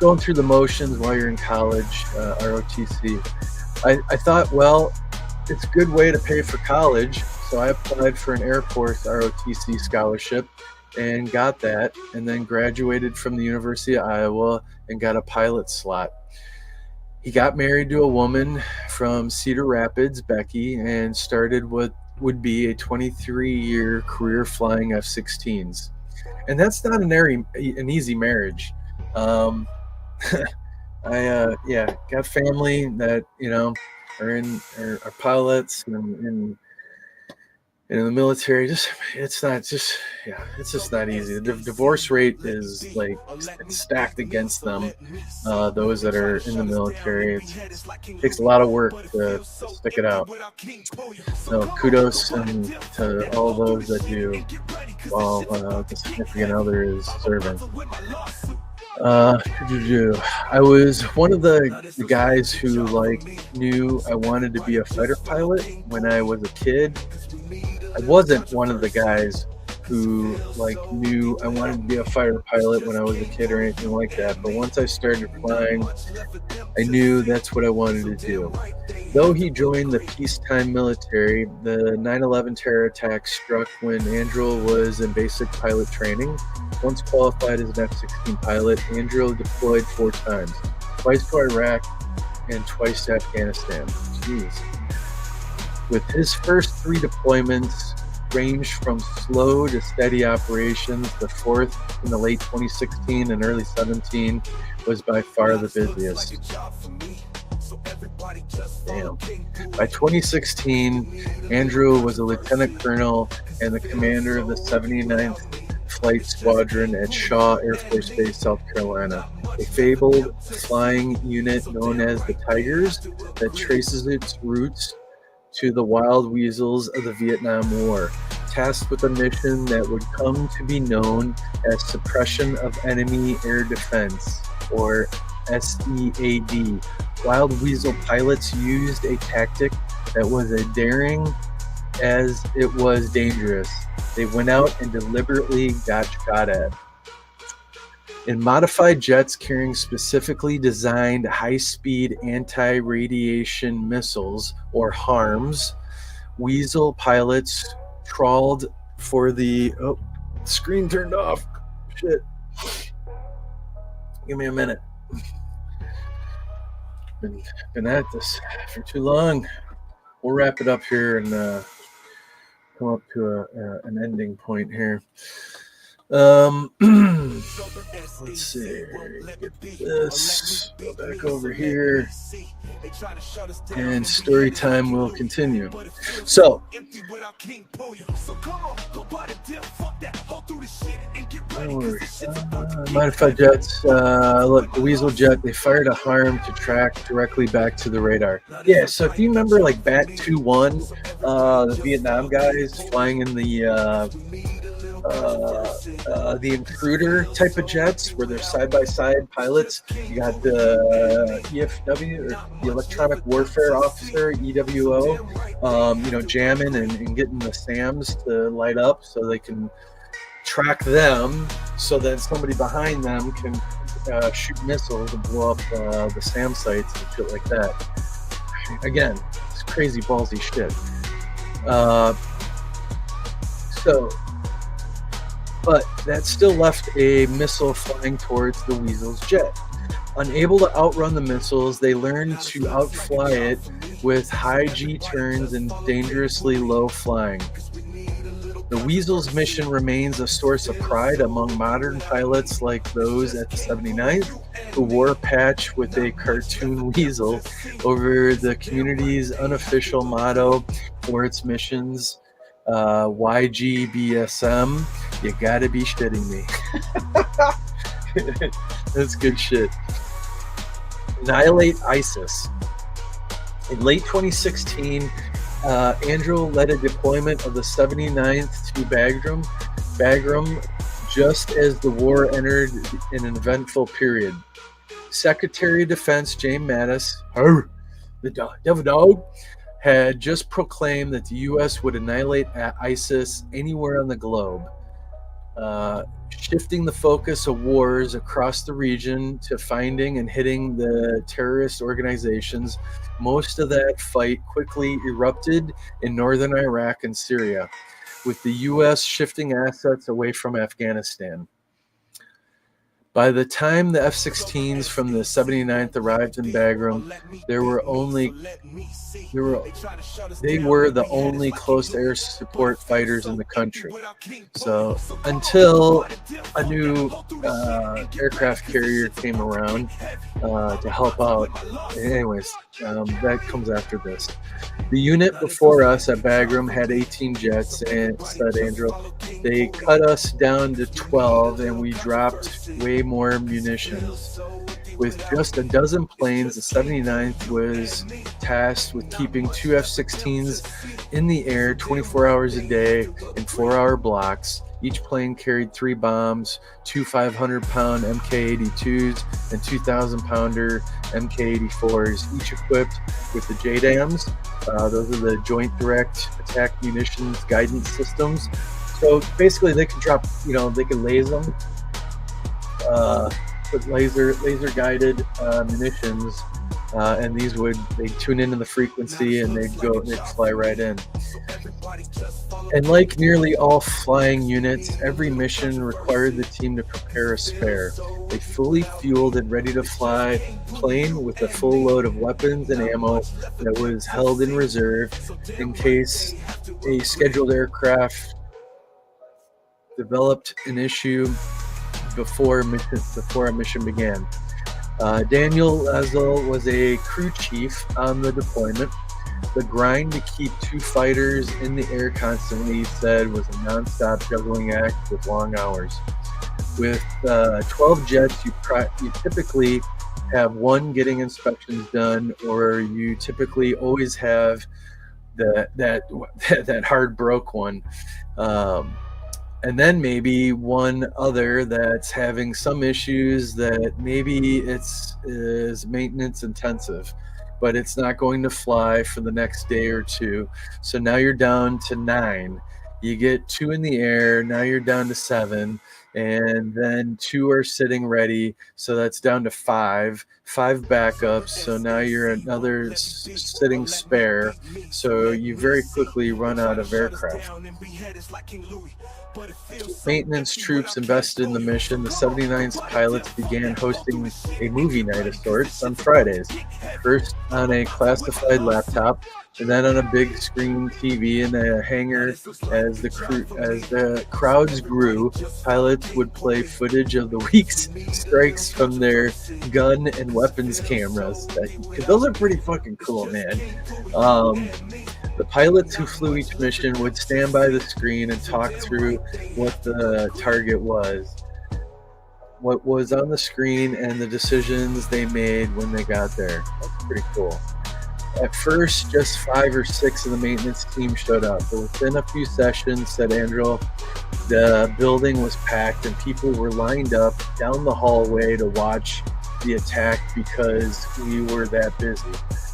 going through the motions while you're in college, ROTC. I thought, well, it's a good way to pay for college, so I applied for an Air Force ROTC scholarship and got that, and then graduated from the University of Iowa and got a pilot slot. He got married to a woman from Cedar Rapids, Becky, and started what would be a 23-year career flying F-16s. And that's not an easy marriage. I got family that are pilots and in the military. It's just not easy. The divorce rate is like it's stacked against them. Those that are in the military, it takes a lot of work to stick it out. So kudos to all those that do while the significant other is serving. I was one of the guys who knew I wanted to be a fighter pilot when I was a kid. I wasn't one of the guys who knew I wanted to be a fighter pilot when I was a kid or anything like that. But once I started flying, I knew that's what I wanted to do. Though he joined the peacetime military, the 9/11 terror attack struck when Andrew was in basic pilot training. Once qualified as an F-16 pilot, Andrew deployed 4 times, twice to Iraq and twice to Afghanistan. Jeez. With his first 3 deployments ranged from slow to steady operations, the 4th in the late 2016 and early 17 was by far the busiest. Damn. By 2016, Andrew was a lieutenant colonel and the commander of the 79th Flight Squadron at Shaw Air Force Base, South Carolina, a fabled flying unit known as the Tigers that traces its roots to the wild weasels of the Vietnam War, tasked with a mission that would come to be known as Suppression of Enemy Air Defense, or SEAD. Wild weasel pilots used a tactic that was as daring as it was dangerous. They went out and deliberately got shot at. In modified jets carrying specifically designed high-speed anti-radiation missiles, or HARMs, weasel pilots trawled for the... Oh, screen turned off. Shit. Give me a minute. Been at this for too long. We'll wrap it up here and come up to an ending point here. Let's see. Get this. Go back over here. And story time will continue. So, modified jets. Look, the Weasel jet, they fired a harm to track directly back to the radar. Yeah, so if you remember Bat 2-1, the Vietnam guys flying in the intruder type of jets where they're side-by-side pilots. You got the EFW, or the Electronic Warfare Officer, EWO, jamming and getting the SAMs to light up so they can track them, so that somebody behind them can shoot missiles and blow up the SAM sites and shit like that. Again, it's crazy ballsy shit. But that still left a missile flying towards the Weasel's jet. Unable to outrun the missiles, they learned to outfly it with high G turns and dangerously low flying. The Weasel's mission remains a source of pride among modern pilots like those at the 79th, who wore a patch with a cartoon weasel over the community's unofficial motto for its missions, YGBSM. You gotta be shitting me. That's good shit. Annihilate ISIS. In late 2016, Andrew led a deployment of the 79th to Bagram just as the war entered an eventful period. Secretary of Defense James Mattis, the devil dog, had just proclaimed that the U.S. would annihilate ISIS anywhere on the globe. shifting the focus of wars across the region to finding and hitting the terrorist organizations. Most of that fight quickly erupted in northern Iraq and Syria, with the U.S. shifting assets away from Afghanistan. By the time the F-16s from the 79th arrived in Bagram, they were the only close air support fighters in the country. So until a new aircraft carrier came around to help out. Anyways, that comes after this. The unit before us at Bagram had 18 jets, and said Andrew, they cut us down to 12, and we dropped way more munitions. With just a dozen planes, the 79th was tasked with keeping 2 F-16s in the air 24 hours a day in 4-hour blocks. Each plane carried 3 bombs, 2 500-pound Mk-82s and 2,000-pounder Mk-84s, each equipped with the JDAMs. Those are the Joint Direct Attack Munitions Guidance Systems. So basically, they can drop, they can laser them. With laser guided munitions, and they tune into the frequency and they'd fly right in. And like nearly all flying units, every mission required the team to prepare a spare, a fully fueled and ready to fly plane with a full load of weapons and ammo that was held in reserve in case a scheduled aircraft developed an issue before a mission began. Daniel Lazel was a crew chief on the deployment. The grind to keep 2 fighters in the air constantly, he said, was a non-stop juggling act with long hours. With 12 jets, you typically have one getting inspections done, or you typically always have that hard broke one. And then maybe one other that's having some issues that maybe is maintenance intensive, but it's not going to fly for the next day or two. So now you're down to 9. You get 2 in the air, now you're down to 7, and then 2 are sitting ready, so that's down to 5 backups, so now you're another sitting spare, so you very quickly run out of aircraft. Maintenance troops invested in the mission. The 79th pilots began hosting a movie night of sorts on Fridays, first on a classified laptop, and then on a big screen TV in the hangar. As the crowds grew, pilots would play footage of the week's strikes from their gun and weapons cameras. Those are pretty fucking cool, man. The pilots who flew each mission would stand by the screen and talk through what the target was, what was on the screen, and the decisions they made when they got there. That's pretty cool. At first, just 5 or 6 of the maintenance team showed up, but within a few sessions, said Andrew, the building was packed and people were lined up down the hallway to watch the attack because we were that busy.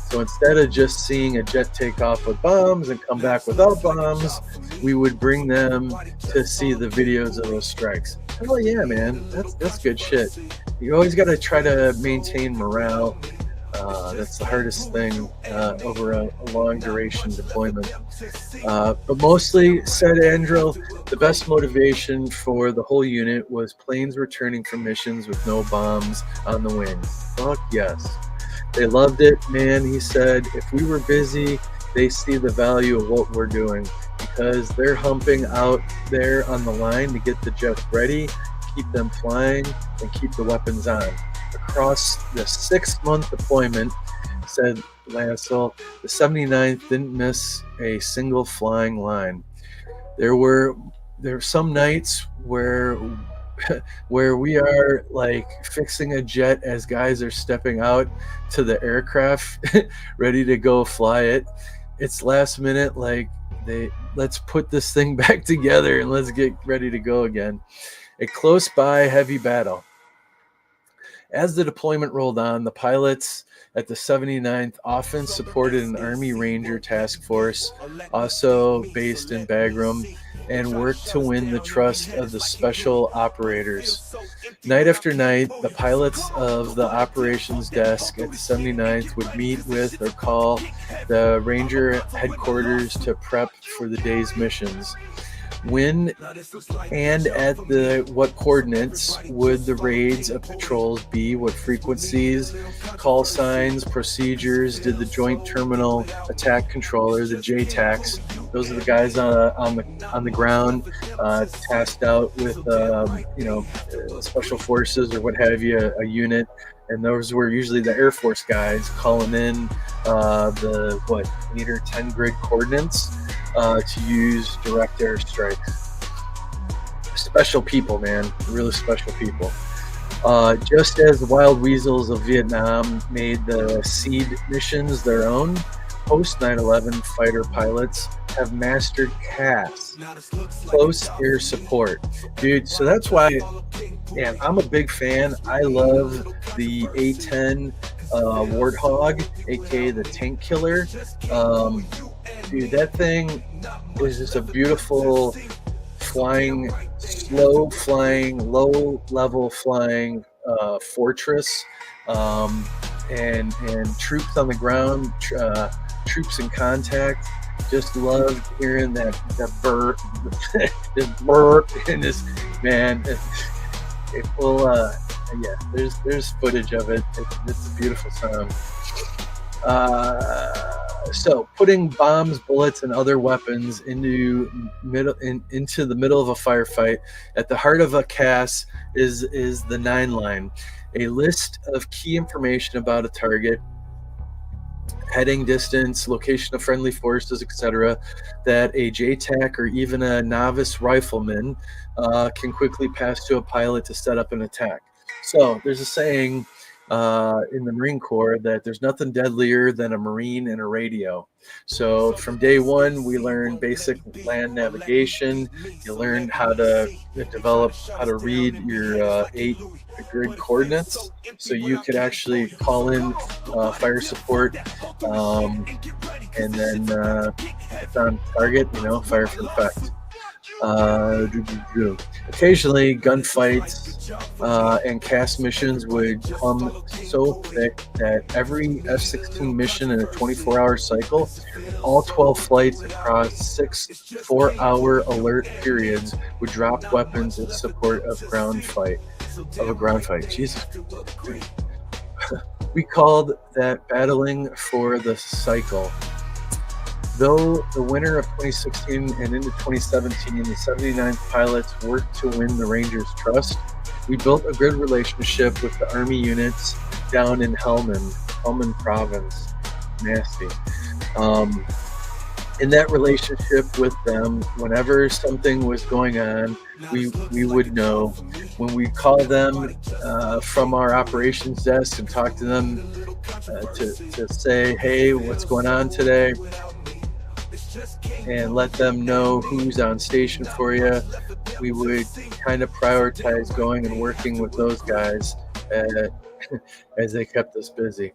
So instead of just seeing a jet take off with bombs and come back without bombs, we would bring them to see the videos of those strikes. Oh yeah, man, that's good shit. You always got to try to maintain morale. That's the hardest thing over a long duration deployment. But mostly, said Andrew, the best motivation for the whole unit was planes returning from missions with no bombs on the wings. Fuck yes. They loved it, man. He said, if we were busy, they see the value of what we're doing because they're humping out there on the line to get the jets ready, keep them flying, and keep the weapons on. Across the 6-month deployment, said Lancel, the 79th didn't miss a single flying line. There were some nights where we are like fixing a jet as guys are stepping out to the aircraft ready to go fly it. It's last minute, like let's put this thing back together and let's get ready to go again. A close by heavy battle. As the deployment rolled on, the pilots at the 79th often supported an Army Ranger task force, also based in Bagram, and worked to win the trust of the special operators. Night after night, the pilots of the operations desk at the 79th would meet with or call the Ranger headquarters to prep for the day's missions. When and at what coordinates would the raids of patrols be? What frequencies, call signs, procedures did the Joint Terminal Attack Controller, the JTACs, those are the guys on the ground, tasked out with special forces or what have you, a unit, and those were usually the Air Force guys calling in the 8 or 10 grid coordinates to use direct air strikes. Special people, man, really special people. Just as the Wild Weasels of Vietnam made the SEAD missions their own, post 9/11 fighter pilots have mastered CAS, close air support, dude. So that's why, man, I'm a big fan. I love the A-10 Warthog, aka the tank killer. Dude, that thing was just a beautiful flying, slow flying, low level flying fortress, and troops on the ground, troops in contact. Just loved hearing that burp, this burp, and this, man. It will, yeah. There's footage of it. It's a beautiful sound. So putting bombs, bullets, and other weapons into the middle of a firefight. At the heart of a CAS is the 9 line, a list of key information about a target, heading, distance, location of friendly forces, etc., that a JTAC or even a novice rifleman can quickly pass to a pilot to set up an attack. So there's a saying in the Marine Corps that there's nothing deadlier than a Marine and a radio. So from day one, we learned basic land navigation. You learned how to develop, how to read your 8 grid coordinates, so you could actually call in fire support, and then it's on target, fire for effect. Occasionally, gunfights and CAS missions would come so thick that every F-16 mission in a 24-hour cycle, all 12 flights across 6 4-hour alert periods would drop weapons in support of a ground fight. Jesus. We called that battling for the cycle. Though the winter of 2016 and into 2017, the 79th pilots worked to win the Rangers' trust, we built a good relationship with the Army units down in Helmand Province. Nasty. In that relationship with them, whenever something was going on, we would know. When we call them from our operations desk and talk to them to say, hey, what's going on today? And let them know who's on station for you. We would kind of prioritize going and working with those guys as they kept us busy.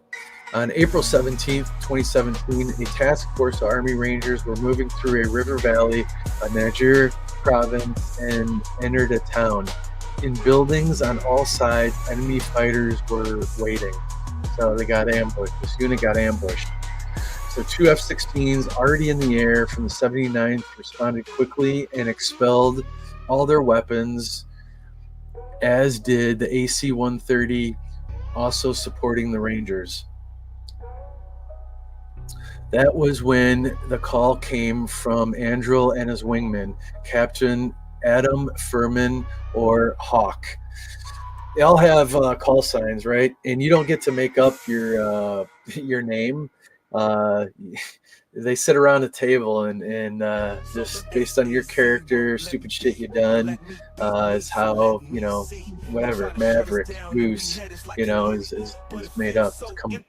On April 17th, 2017, a task force of Army Rangers were moving through a river valley of Niger province and entered a town. In buildings on all sides, enemy fighters were waiting. So they got ambushed. This unit got ambushed. So 2 F-16s already in the air from the 79th responded quickly and expelled all their weapons, as did the AC-130, also supporting the Rangers. That was when the call came from Andril and his wingman, Captain Adam Furman, or Hawk. They all have call signs, right? And you don't get to make up your name. They sit around a table and just based on your character, stupid shit you done, is how whatever, Maverick, Goose, you know, is made up to come.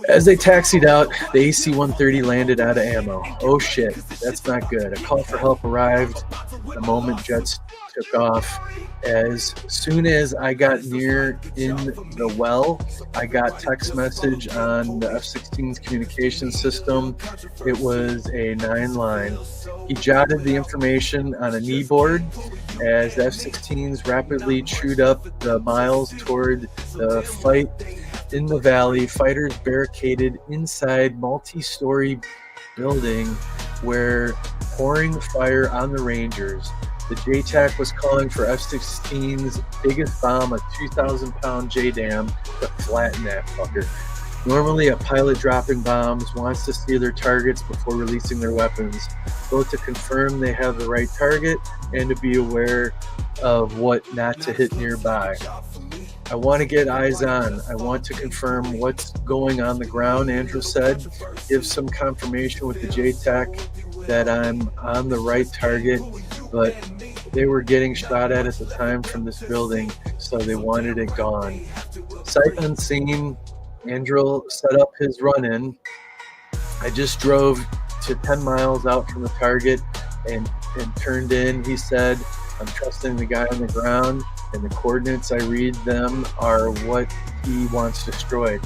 As they taxied out, the AC-130 landed out of ammo. Oh shit, that's not good. A call for help arrived the moment jets took off. As soon as I got near in the well, I got text message on the F-16's communication system. It was a 9-line. He jotted the information on a knee board as the F-16s rapidly chewed up the miles toward the fight in the valley. Fighters barricaded inside multi-story building where pouring fire on the Rangers. The JTAC was calling for F-16's biggest bomb, a 2,000-pound JDAM, to flatten that fucker. Normally, a pilot dropping bombs wants to see their targets before releasing their weapons, both to confirm they have the right target and to be aware of what not to hit nearby. I want to get eyes on. I want to confirm what's going on the ground, Andrew said. Give some confirmation with the JTAC that I'm on the right target, but they were getting shot at the time from this building, so they wanted it gone. Sight unseen, Andrew set up his run-in. I just drove to 10 miles out from the target and turned in. He said, I'm trusting the guy on the ground, and the coordinates I read them are what he wants destroyed.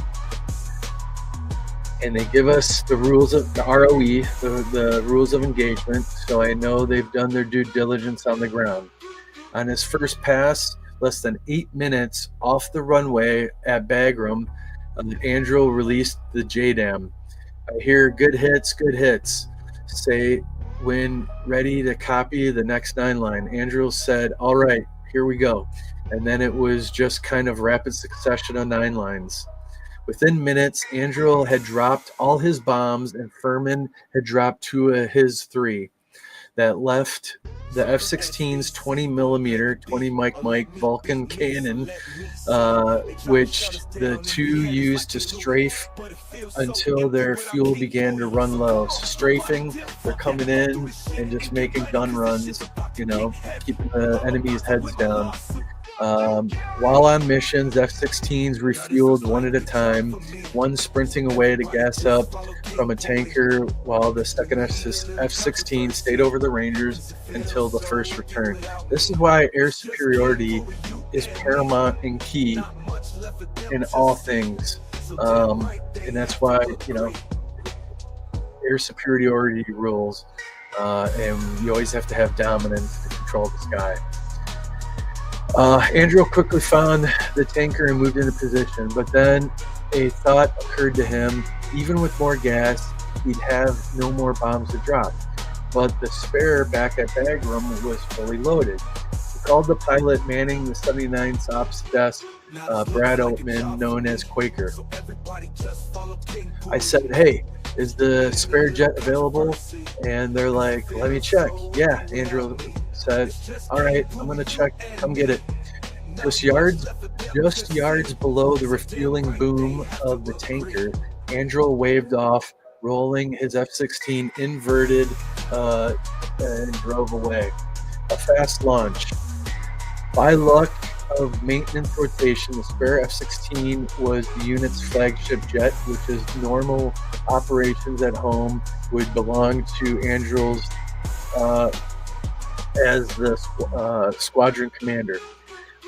And they give us the rules of the ROE, the rules of engagement, so I know they've done their due diligence on the ground. On his first pass, less than 8 minutes off the runway at Bagram, Andrew released the JDAM. I hear good hits, say when ready to copy the next 9-line. Andrew said, all right, here we go. And then it was just kind of rapid succession of 9 lines. Within minutes, Andrew had dropped all his bombs and Furman had dropped 2 of his 3. That left the F-16's 20 Mike Vulcan cannon, which the 2 used to strafe until their fuel began to run low. So strafing, they're coming in and just making gun runs, you know, keeping the enemy's heads down. While on missions, F-16s refueled one at a time, one sprinting away to gas up from a tanker while the second F-16 stayed over the Rangers until the first returned. This is why air superiority is paramount and key in all things. And that's why, you know, air superiority rules, and you always have to have dominance to control the sky. Andrew quickly found the tanker and moved into position, but then a thought occurred to him. Even with more gas, he'd have no more bombs to drop. But the spare back at Bagram was fully loaded. He called the pilot manning the 79's ops desk, Brad Oatman, known as Quaker. I said, hey, is the spare jet available? And they're like, let me check. Yeah, Andrew said, all right, I'm going to check. Come get it. Just yards below the refueling boom of the tanker, Andrew waved off, rolling his F-16 inverted and drove away. A fast launch. By luck of maintenance rotation, the spare F-16 was the unit's flagship jet, which is normal operations at home would belong to Andrew's as the squadron commander.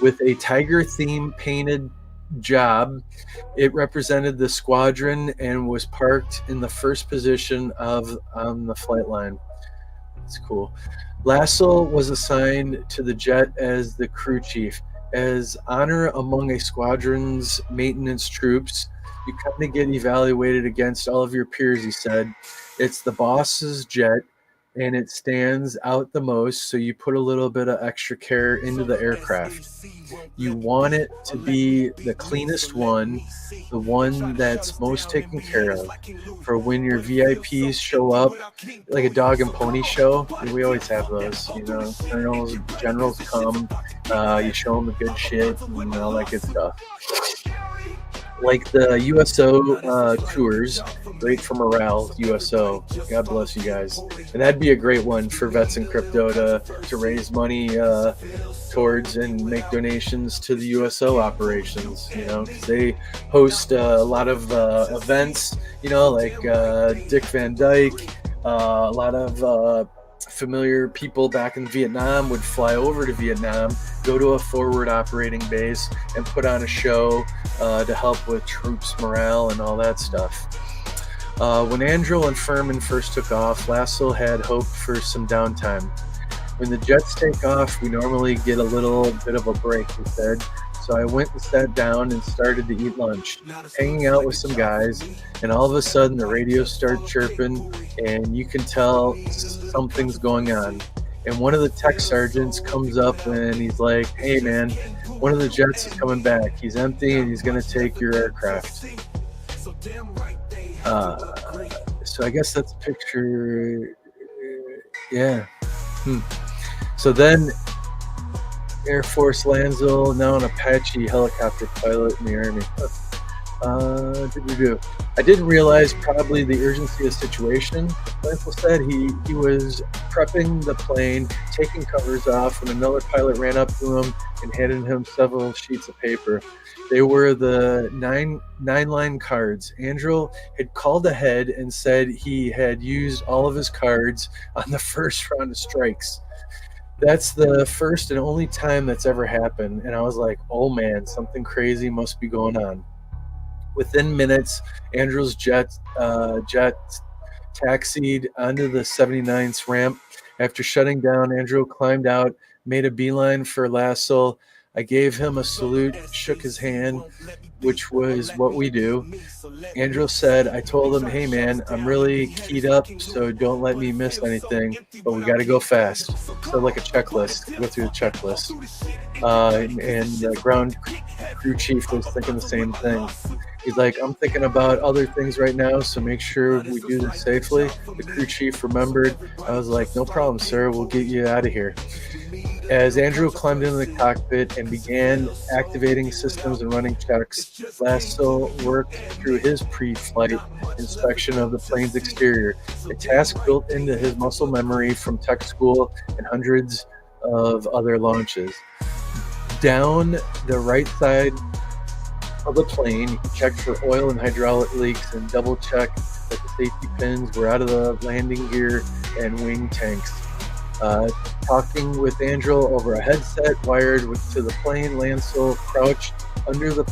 With a tiger theme painted job, it represented the squadron and was parked in the first position on the flight line. That's cool. Lassell was assigned to the jet as the crew chief. As honor among a squadron's maintenance troops, you kind of get evaluated against all of your peers, he said. It's the boss's jet, and it stands out the most, so you put a little bit of extra care into the aircraft. You want it to be the cleanest one, the one that's most taken care of. For when your VIPs show up, like a dog and pony show, and we always have those, you know, generals come, you show them the good shit and all that good stuff. like the USO tours, great for morale. USO, God bless you guys, and that'd be a great one for vets and crypto to raise money towards and make donations to the USO operations. You know, 'cause they host a lot of events. You know, like Dick Van Dyke, a lot of familiar people back in Vietnam would fly over to Vietnam, go to a forward operating base, and put on a show to help with troops' morale and all that stuff. When Andrew and Furman first took off, Lasso had hoped for some downtime. When the jets take off, we normally get a little bit of a break, he said. So I went and sat down and started to eat lunch, hanging out with some guys, and all of a sudden the radio started chirping, and you can tell something's going on. And one of the tech sergeants comes up and he's like, "Hey man, one of the jets is coming back. He's empty and he's going to take your aircraft." So I guess that's a picture. Yeah. So then Air Force Lanzel, now an Apache helicopter pilot in the Army. I didn't realize probably the urgency of the situation. Lanzel said he was prepping the plane, taking covers off, when another pilot ran up to him and handed him several sheets of paper. They were the nine-line cards. Andrew had called ahead and said he had used all of his cards on the first round of strikes. That's the first and only time that's ever happened. And I was like, oh man, something crazy must be going on. Within minutes, Andrew's jet taxied onto the 79th ramp. After shutting down, Andrew climbed out, made a beeline for Lasso. I gave him a salute, shook his hand, which was what we do. Andrew said, I told him, hey man, I'm really keyed up, so don't let me miss anything, but we got to go fast. So like a checklist, go through the checklist. And the ground crew chief was thinking the same thing. He's like, I'm thinking about other things right now, so make sure we do this safely. The crew chief remembered. I was like, no problem, sir. We'll get you out of here. As Andrew climbed into the cockpit and began activating systems and running checks, Lasso worked through his pre-flight inspection of the plane's exterior, a task built into his muscle memory from tech school and hundreds of other launches. Down the right side of the plane, he checked for oil and hydraulic leaks and double-checked that the safety pins were out of the landing gear and wing tanks. Talking with Andrew over a headset wired to the plane, Lancel crouched under the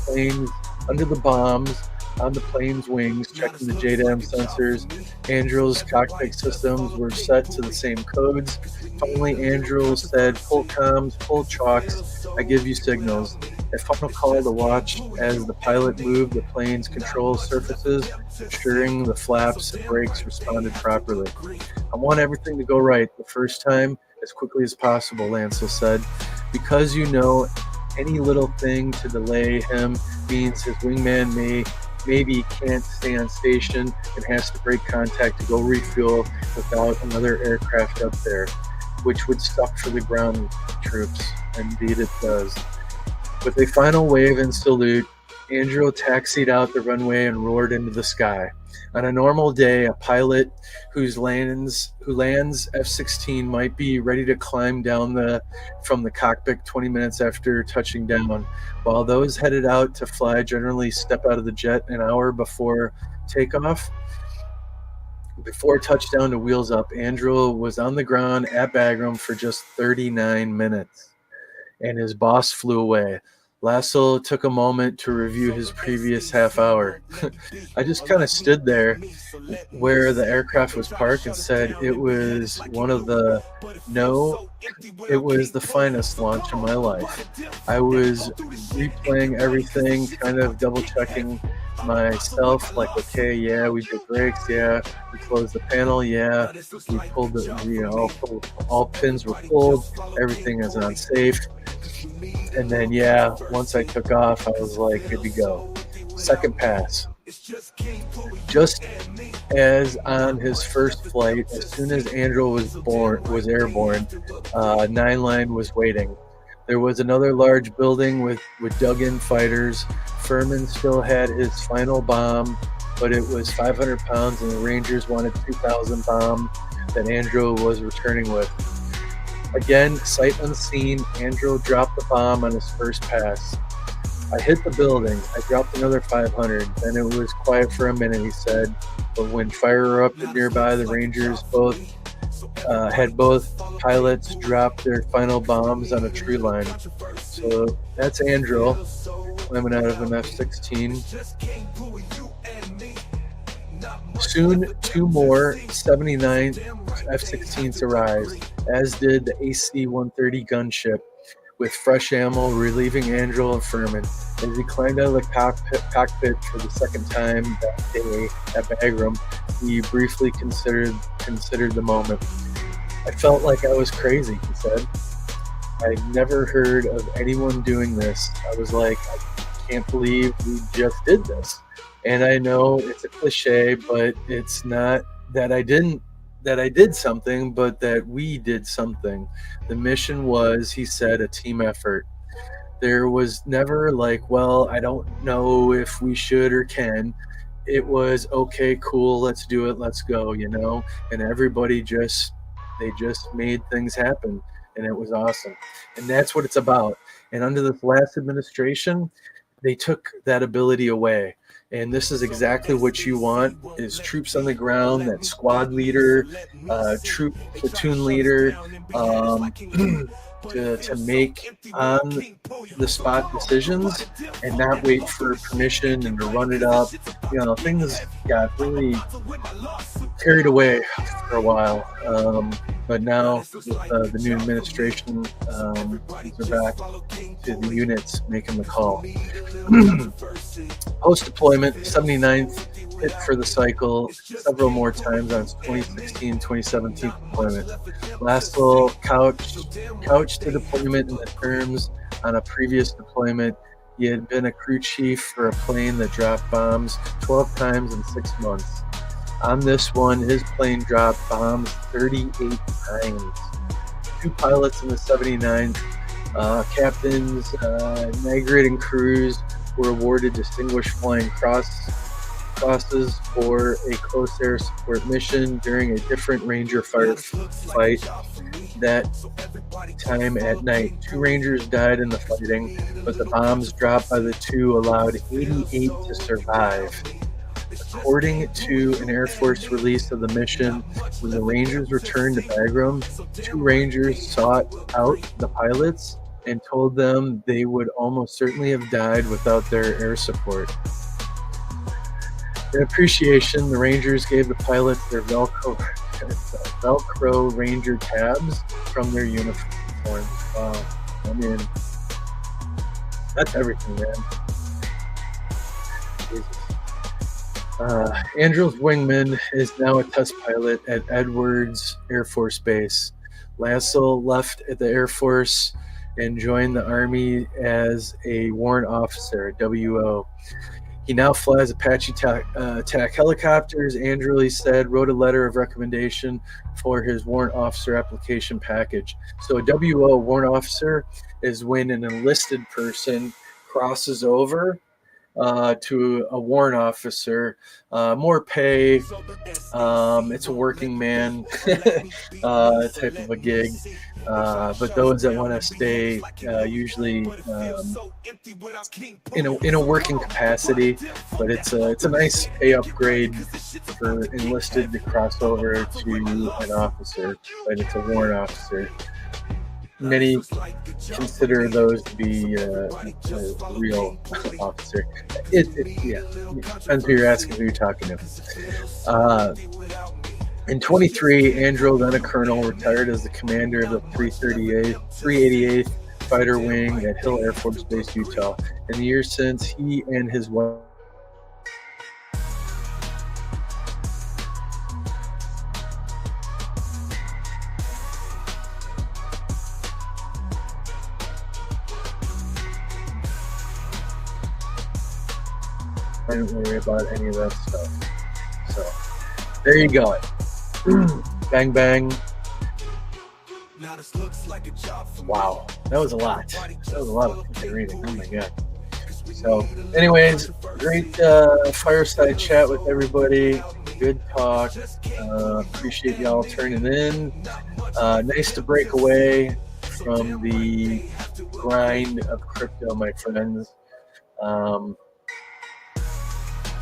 bombs on the plane's wings, checking the JDAM sensors. Andrew's cockpit systems were set to the same codes. Finally, Andrew said, pull comms, pull chocks, I give you signals. A final call to watch as the pilot moved the plane's control surfaces, ensuring the flaps and brakes responded properly. I want everything to go right the first time as quickly as possible, Lancel said, because you know any little thing to delay him means his wingman maybe can't stay on station and has to break contact to go refuel without another aircraft up there, which would suck for the ground troops. Indeed it does. With a final wave and salute, Andrew taxied out the runway and roared into the sky. On a normal day, a pilot who lands F-16 might be ready to climb down from the cockpit 20 minutes after touching down, while those headed out to fly generally step out of the jet an hour before takeoff. Before touchdown to wheels up, Andrew was on the ground at Bagram for just 39 minutes, and his boss flew away. Lasso took a moment to review his previous half hour. I just kind of stood there where the aircraft was parked and said it was the finest launch of my life. I was replaying everything, kind of double checking myself, like, okay, yeah, we did brakes, yeah, we closed the panel, yeah, we pulled all pins were pulled, everything is on safe. And then, yeah, once I took off, I was like, good to go. Second pass. Just as on his first flight, as soon as Andrew was airborne, 9 line was waiting. There was another large building with dug-in fighters. Furman still had his final bomb, but it was 500 pounds, and the Rangers wanted 2,000 bomb that Andrew was returning with. Again, sight unseen, Andrew dropped the bomb on his first pass. I hit the building. I dropped another 500. Then it was quiet for a minute, he said. But when fire erupted nearby, the Rangers had both pilots drop their final bombs on a tree line. So that's Andrew climbing out of an F-16. Soon, 2 more 79 F-16s arrived, as did the AC-130 gunship, with fresh ammo relieving Andrew and Furman. As he climbed out of the cockpit for the second time that day at Bagram, he briefly considered the moment. I felt like I was crazy, he said. I'd never heard of anyone doing this. I was like, I can't believe we just did this. And I know it's a cliche, but it's not that I did something, but that we did something. The mission was, he said, a team effort. There was never like, well, I don't know if we should or can. It was, okay, cool, let's do it, let's go, you know? And everybody they just made things happen, and it was awesome. And that's what it's about. And under this last administration, they took that ability away. And this is exactly what you want, is troops on the ground, that squad leader, troop platoon leader, to make on the spot decisions and not wait for permission and to run it up. You know, things got really carried away for a while. But now with the new administration, these are back to the units making the call. Post-deployment, 79th hit for the cycle several more times on its 2016-2017 deployment. Laszlo couched the deployment in the terms on a previous deployment. He had been a crew chief for a plane that dropped bombs 12 times in 6 months. On this one, his plane dropped bombs 38 times. 2 pilots in the 79th, captains, navigating crews were awarded Distinguished Flying Crosses for a close air support mission during a different Ranger firefight that time at night. 2 Rangers died in the fighting, but the bombs dropped by the 2 allowed 88 to survive. According to an Air Force release of the mission, when the Rangers returned to Bagram, 2 Rangers sought out the pilots and told them they would almost certainly have died without their air support. In appreciation, the Rangers gave the pilots their Velcro Ranger tabs from their uniforms. Wow. I mean, that's everything, man. Jesus. Andrew's wingman is now a test pilot at Edwards Air Force Base. Laszlo left at the Air Force and joined the Army as a warrant officer, WO. He now flies Apache attack helicopters. Andrew, he said, wrote a letter of recommendation for his warrant officer application package. So a WO, warrant officer, is when an enlisted person crosses over to a warrant officer, more pay. It's a working man type of a gig. But those that want to stay usually in a working capacity, but it's a nice pay upgrade for enlisted to cross over to an officer, but it's a warrant officer. Many consider those to be a real officer. Yeah, depends who you're asking, who you're talking to. In 23, Andrew, then a colonel, retired as the commander of the 388th Fighter Wing at Hill Air Force Base, Utah. In the years since, he and his wife I don't worry about any of that stuff. So there you go. Bang bang. Wow. That was a lot. That was a lot of fucking reading. Oh my god. So, anyways, great fireside chat with everybody. Good talk. Appreciate y'all turning in. Nice to break away from the grind of crypto, my friends.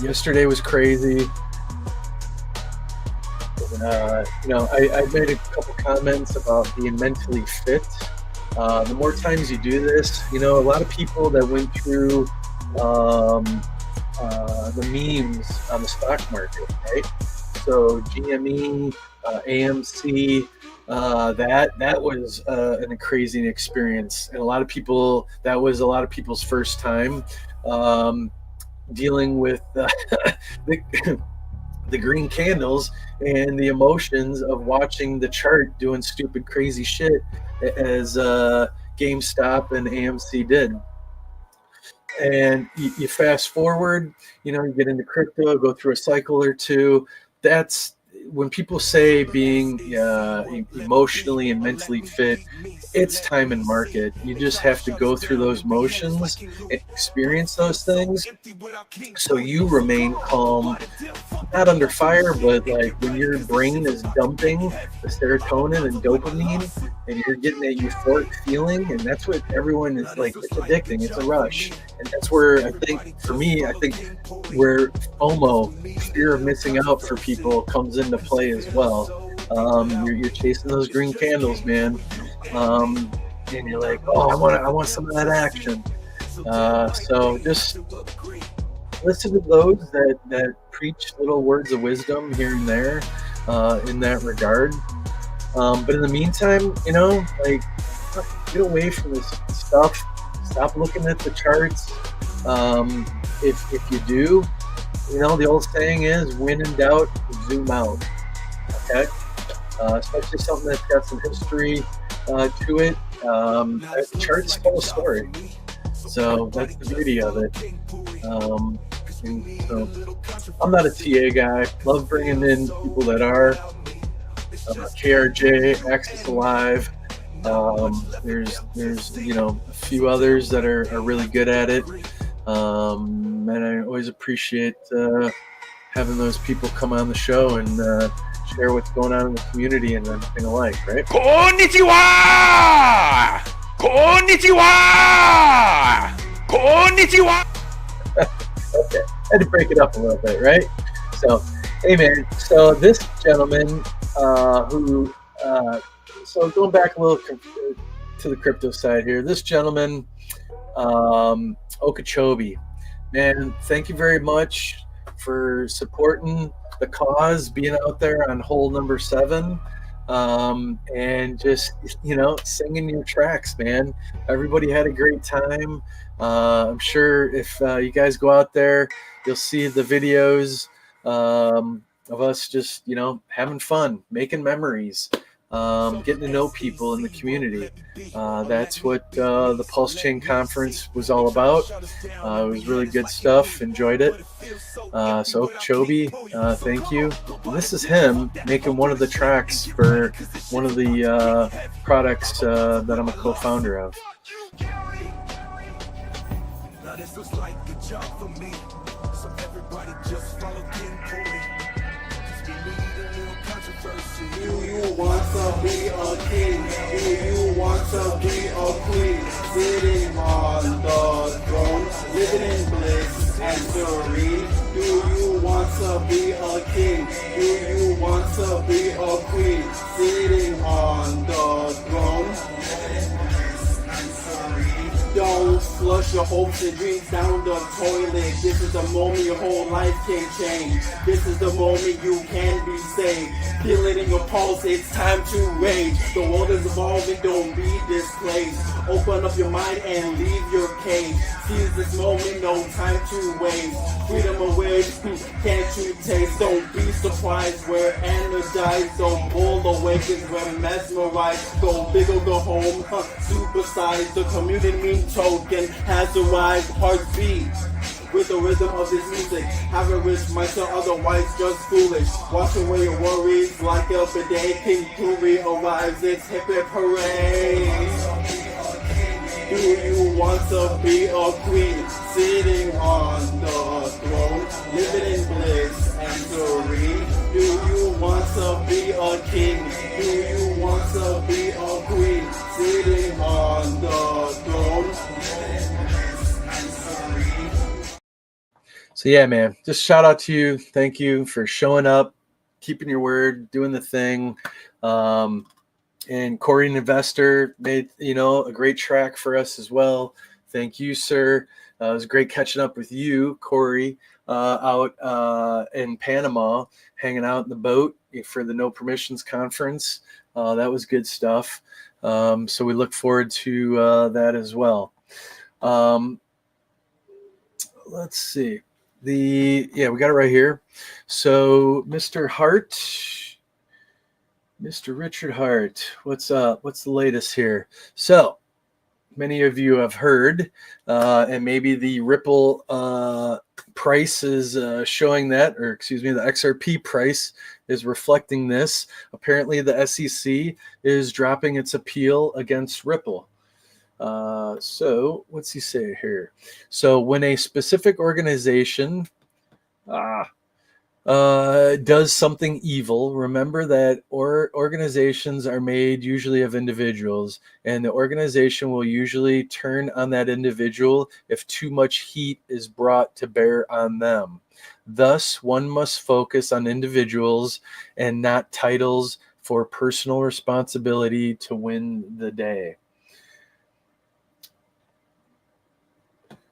Yesterday was crazy. I made a couple comments about being mentally fit. The more times you do this, a lot of people that went through the memes on the stock market, right? So GME, AMC, that was a crazy experience, and a lot of people, that was a lot of people's first time dealing with the green candles and the emotions of watching the chart doing stupid, crazy shit as GameStop and AMC did. And you fast forward, you get into crypto, go through a cycle or two. That's when people say being emotionally and mentally fit, it's time and market. You just have to go through those motions and experience those things so you remain calm, not under fire, but like when your brain is dumping the serotonin and dopamine and you're getting that euphoric feeling, and that's what everyone is like. It's addicting. It's a rush. And that's where I think where FOMO, fear of missing out for people, comes into play as well. You're chasing those green candles, man. And you're like, oh, I want some of that action. So just listen to those that preach little words of wisdom here and there in that regard. But in the meantime, get away from this stuff. Stop looking at the charts. If you do, the old saying is, when in doubt, zoom out. Okay? Especially something that's got some history to it. The charts tell a story. So that's the beauty of it. So I'm not a TA guy. Love bringing in people that are. KRJ, Access Alive. There's a few others that are really good at it. And I always appreciate having those people come on the show and share what's going on in the community and everything alike, right? Konnichiwa! Konnichiwa! Konnichiwa! Okay, had to break it up a little bit, right? So, hey man, so this gentleman so going back a little to the crypto side here, this gentleman, Okeechobee, man, thank you very much for supporting the cause, being out there on hole number 7, and just, singing your tracks, man. Everybody had a great time. I'm sure if you guys go out there, you'll see the videos of us just, having fun, making memories, getting to know people in the community. That's what the Pulse Chain Conference was all about. It was really good stuff. Enjoyed it. So Okeechobee, thank you. And this is him making one of the tracks for one of the products that I'm a co-founder of. Now this was like a job for me, so everybody just follow King Cooley. We need a little controversy. Do you want to be a king? Do you want to be a queen? Sitting on the throne, living in bliss and serene. Do you want to be a king? Do you want to be a queen? Sitting on the throne. Don't flush your hopes and dreams down the toilet. This is the moment your whole life can change. This is the moment you can be saved. Feel it in your pulse, it's time to rage. The world is evolving, don't be displaced. Open up your mind and leave your cage. Seize this moment, no time to waste. Freedom away, can't you taste? Don't be surprised, we're energized. Don't pull away, cause we're mesmerized. Go big or go home, supersize. The community token has arrived. Heartbeat with the rhythm of this music. Haven't reached myself, otherwise just foolish. Wash away your worries like a bidet. King Puri arrives, it's hip hip hooray. you want to be a queen, sitting on the throne, living in bliss and serene? Do you want to be a king? Do you want to be a queen, sitting on the throne, living in bliss and serene? So yeah, man, just shout out to you. Thank you for showing up, keeping your word, doing the thing. And Corey and Investor made, a great track for us as well. Thank you, sir. It was great catching up with you, Corey, out in Panama, hanging out in the boat for the No Permissions conference. That was good stuff. So we look forward to that as well. Let's see. We got it right here. So Mr. Richard Hart, what's up? What's the latest here? So many of you have heard, and maybe the Ripple price is showing that, or excuse me, the XRP price is reflecting this. Apparently the SEC is dropping its appeal against Ripple. So what's he say here? So when a specific organization does something evil, remember that organizations are made usually of individuals, and the organization will usually turn on that individual if too much heat is brought to bear on them. Thus, one must focus on individuals and not titles for personal responsibility to win the day.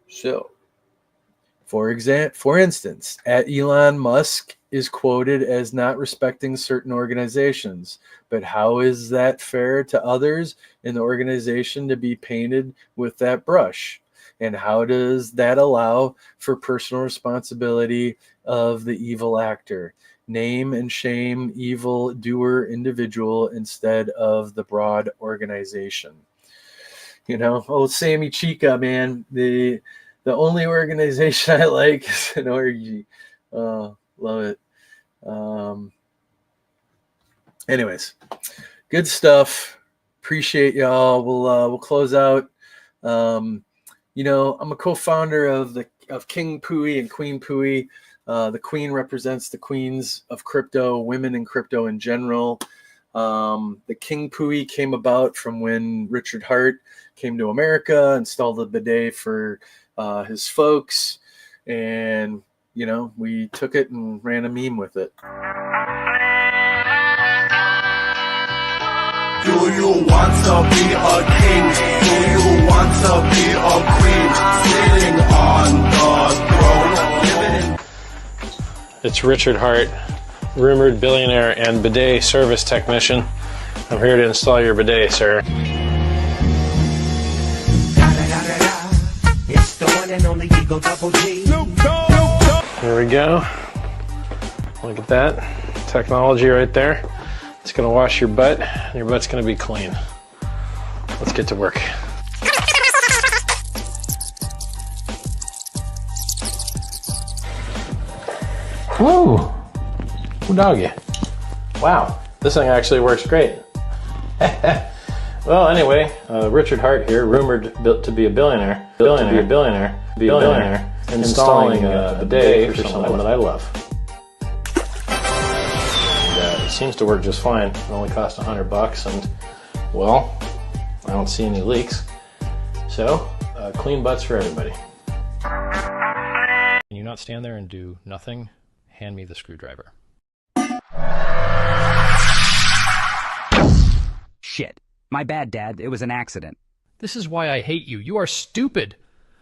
So, for instance, Elon Musk is quoted as not respecting certain organizations, but how is that fair to others in the organization to be painted with that brush? And how does that allow for personal responsibility of the evil actor? Name and shame evil doer individual instead of the broad organization. Old Sammy Chica, man, the only organization I like is an orgy. Love it. Anyways, good stuff. Appreciate y'all. We'll close out. I'm a co-founder of King Pui and Queen Pui. The Queen represents the queens of crypto, women in crypto in general. The King Pui came about from when Richard Hart came to America, installed a bidet for his folks, and we took it and ran a meme with it. Do you want to be a king? Do you want to be a queen? Sitting on the throne. It's Richard Hart, rumored billionaire and bidet service technician. I'm here to install your bidet, sir. It's the one and only Eagle Double G. Here we go. Look at that technology right there. It's gonna wash your butt, and your butt's gonna be clean. Let's get to work. Woo! Ooh, doggy. Wow, this thing actually works great. Well, anyway, Richard Hart here, rumored to be a billionaire, installing a bidet for someone that I love. It seems to work just fine. It only cost $100, and well, I don't see any leaks. So, clean butts for everybody. Can you not stand there and do nothing? Hand me the screwdriver. Shit. My bad, Dad. It was an accident. This is why I hate you. You are stupid.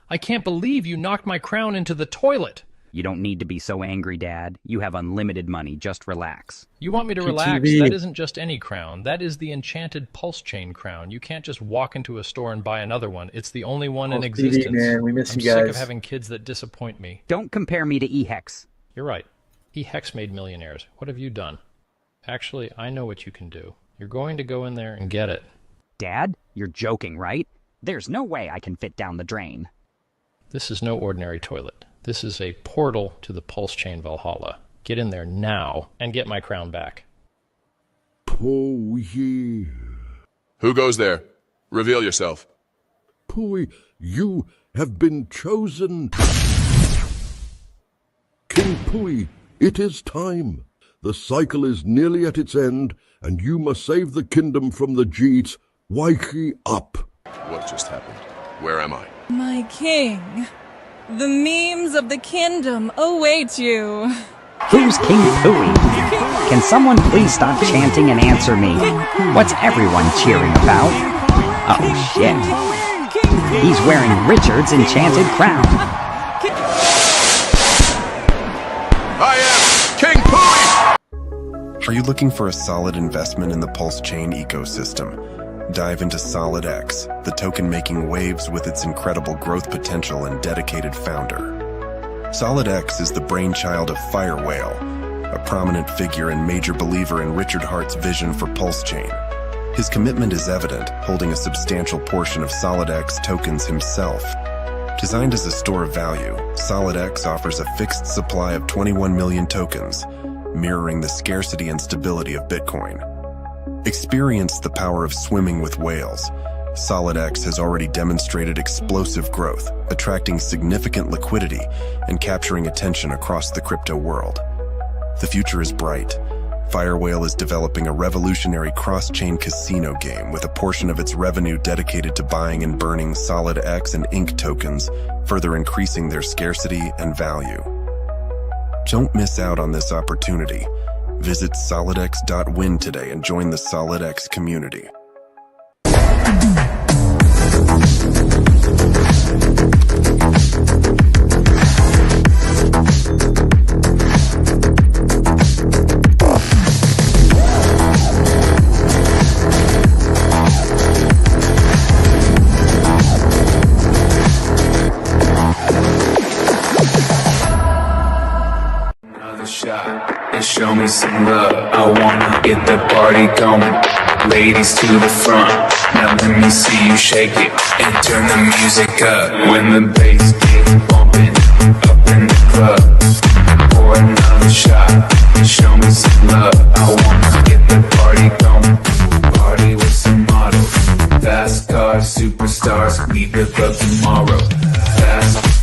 I can't believe you knocked my crown into the toilet. You don't need to be so angry, Dad. You have unlimited money. Just relax. You want me to relax? That isn't just any crown. That is the enchanted pulse chain crown. You can't just walk into a store and buy another one. It's the only one in existence. Man. We miss I'm you guys. sick of having kids that disappoint me. Don't compare me to E-Hex. You're right. E-Hex made millionaires. What have you done? Actually, I know what you can do. You're going to go in there and get it. Dad, you're joking, right? There's no way I can fit down the drain. This is no ordinary toilet. This is a portal to the Pulse Chain Valhalla. Get in there now and get my crown back. Oh, yeah. Who goes there? Reveal yourself. Pui, you have been chosen. King Pui, it is time. The cycle is nearly at its end, and you must save the kingdom from the Jeets. V.I.C up. What just happened? Where am I? My king, the memes of the kingdom await you. Who's King Pooey? Can someone please stop chanting and answer me? What's everyone cheering about? Oh shit. He's wearing Richard's enchanted crown. I am King Pooey! Are you looking for a solid investment in the Pulse Chain ecosystem? Dive into Solid X, the token making waves with its incredible growth potential and dedicated founder. Solid X is the brainchild of Fire Whale, a prominent figure and major believer in Richard Hart's vision for Pulse Chain. His commitment is evident, holding a substantial portion of Solid X tokens himself. Designed as a store of value, Solid X offers a fixed supply of 21 million tokens, mirroring the scarcity and stability of Bitcoin. Experience the power of swimming with whales. Solid X has already demonstrated explosive growth, attracting significant liquidity and capturing attention across the crypto world. The future is bright. Firewhale is developing a revolutionary cross-chain casino game with a portion of its revenue dedicated to buying and burning Solid X and Ink tokens, further increasing their scarcity and value. Don't miss out on this opportunity. Visit solidx.win today and join the Solid X community. Show me some love, I wanna get the party going. Ladies to the front, now let me see you shake it and turn the music up. When the bass gets bumping up in the club, pour another shot, show me some love. I wanna get the party going. Party with some models, fast cars, superstars, we the club tomorrow. Fast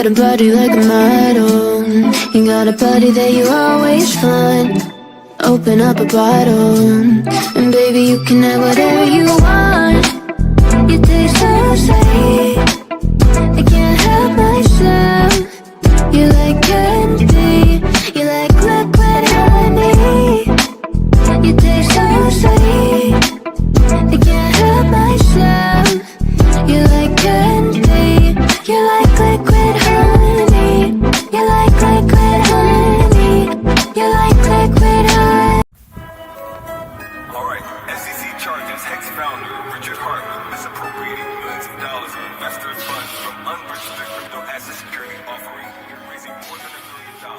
got a body like a model. You got a body that you always find. Open up a bottle, and baby you can have whatever you want. You taste so sweet, I can't help myself. You like candy, you like liquid honey. You taste so sweet, I can't help myself. You like candy, you like liquid honey. You like liquid honey. You like liquid honey. Alright, SEC charges Hex founder Richard Hart with misappropriating millions of dollars of investors' funds from unregistered crypto asset security offering, raising more than $1 million.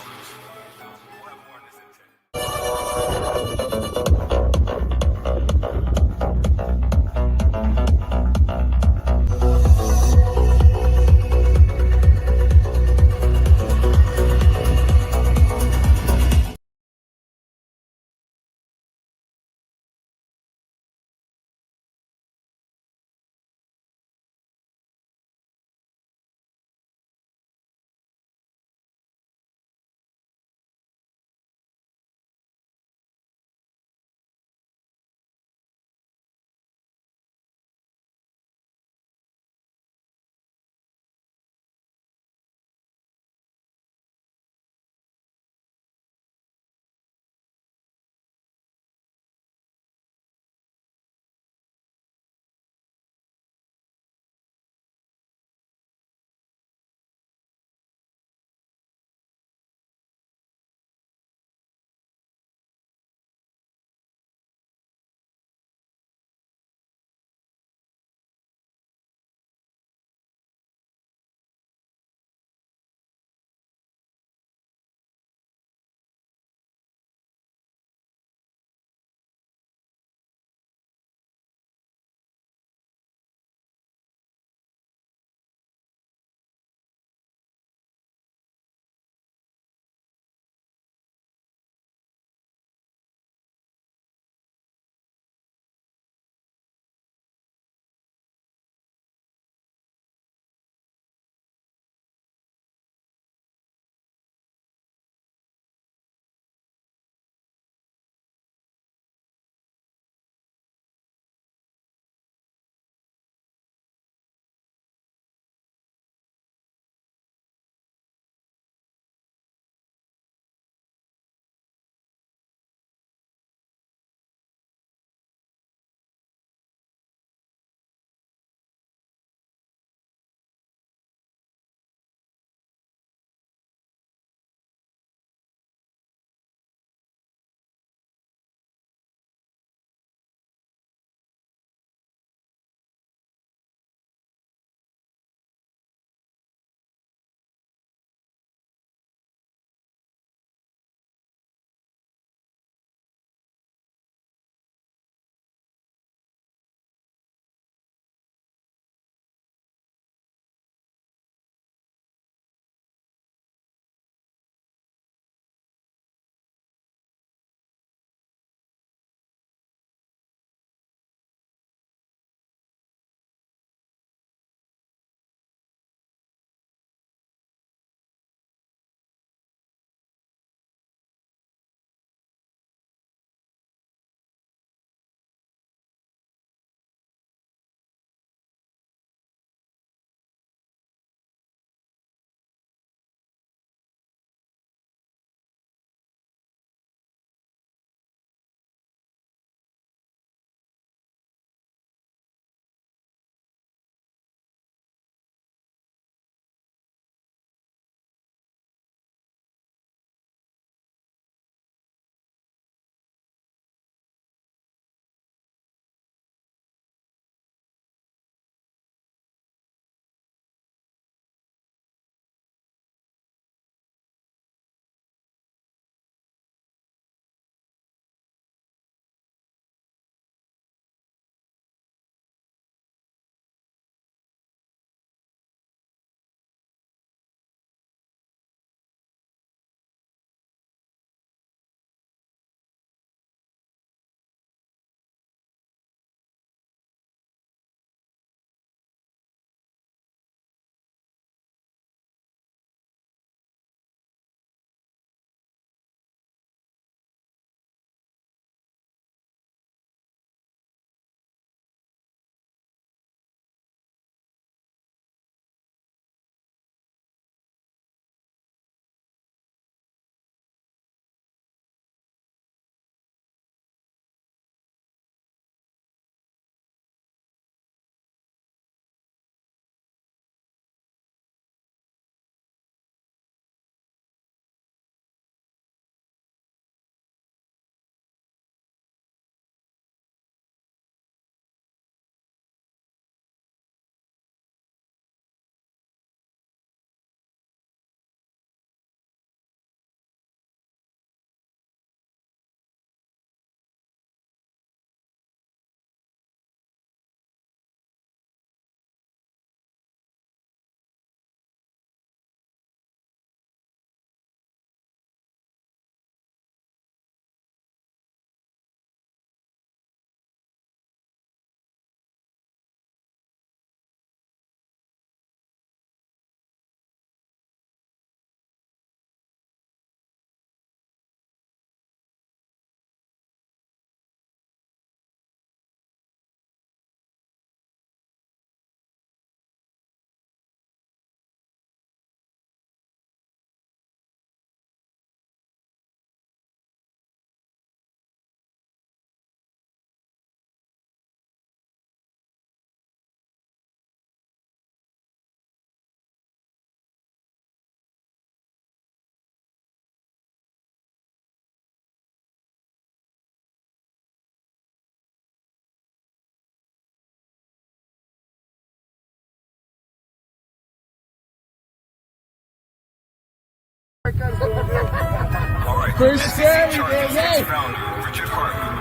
Pretty scary, man.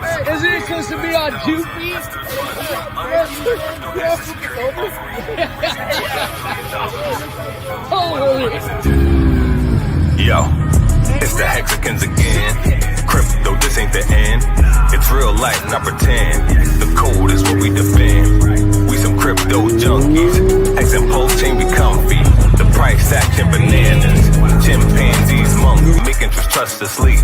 Hey, isn't it supposed to be on 2 feet? Holy. Yo, it's the Hexicans again. Crypto, this ain't the end. It's real life, not pretend. The code is what we defend. We some crypto junkies. Hex and pulse chain be comfy. The price action bananas. Chimpanzees, monkeys, making trust to sleep.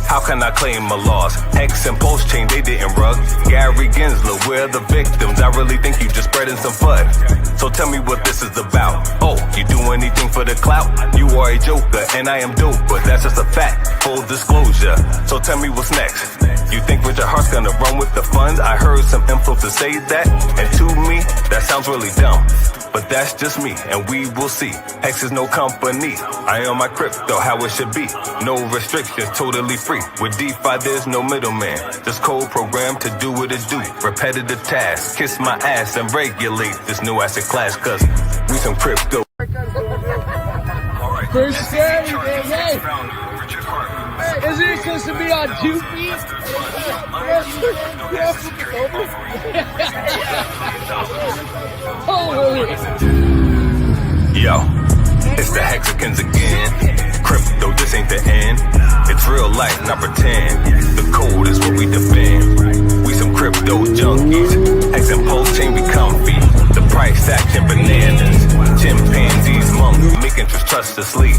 How can I claim a loss? Hex and pulse chain, they didn't rug. Gary Gensler, we're the victims. I really think you just spreading some FUD. So tell me what this is about. Oh, you do anything for the clout? You are a joker and I am dope, but that's just a fact. Full disclosure. So tell me what's next. You think with your heart's gonna run with the funds? I heard some influencers say that, and to me, that sounds really dumb. But that's just me, and we will see. Hex is no company. I own my crypto, how it should be. No restrictions, totally free. With DeFi, there's no middleman. Just code program to do what it do. Repetitive tasks, kiss my ass and regulate this new asset class, cause we some crypto. Pretty scary, man. Hey, isn't it supposed to be on 2 feet? Holy. Yo, it's the Hexicans again. Crypto, this ain't the end. It's real life, not pretend. The code is what we defend. We some crypto junkies. Hex and pulse chain be comfy. The price action bananas. Chimpanzees, monkeys, making trust to sleep.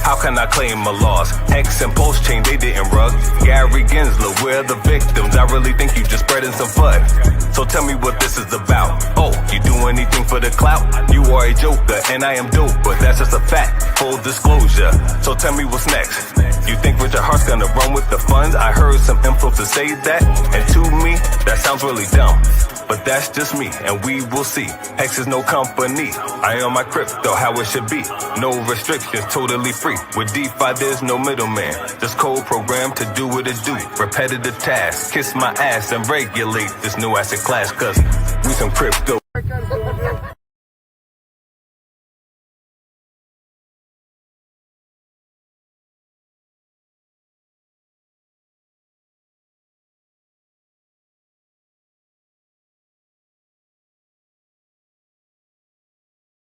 How can I claim a loss? Hex and pulse chain, they didn't rug. Gary Gensler, we're the victims. I really think you just spreading some FUD. So tell me what this is about. Oh, you do anything for the clout? You are a joker and I am dope, but that's just a fact. Full disclosure. So tell me what's next. You think with your heart's gonna run with the funds? I heard some influencers say that, and to me, that sounds really dumb. But that's just me, and we will see. Hex is no company. I own my crypto, how it should be. No restrictions, totally free. With DeFi, there's no middleman. Just code program to do what it do. Repetitive tasks, kiss my ass and regulate this new asset class, cause we some crypto.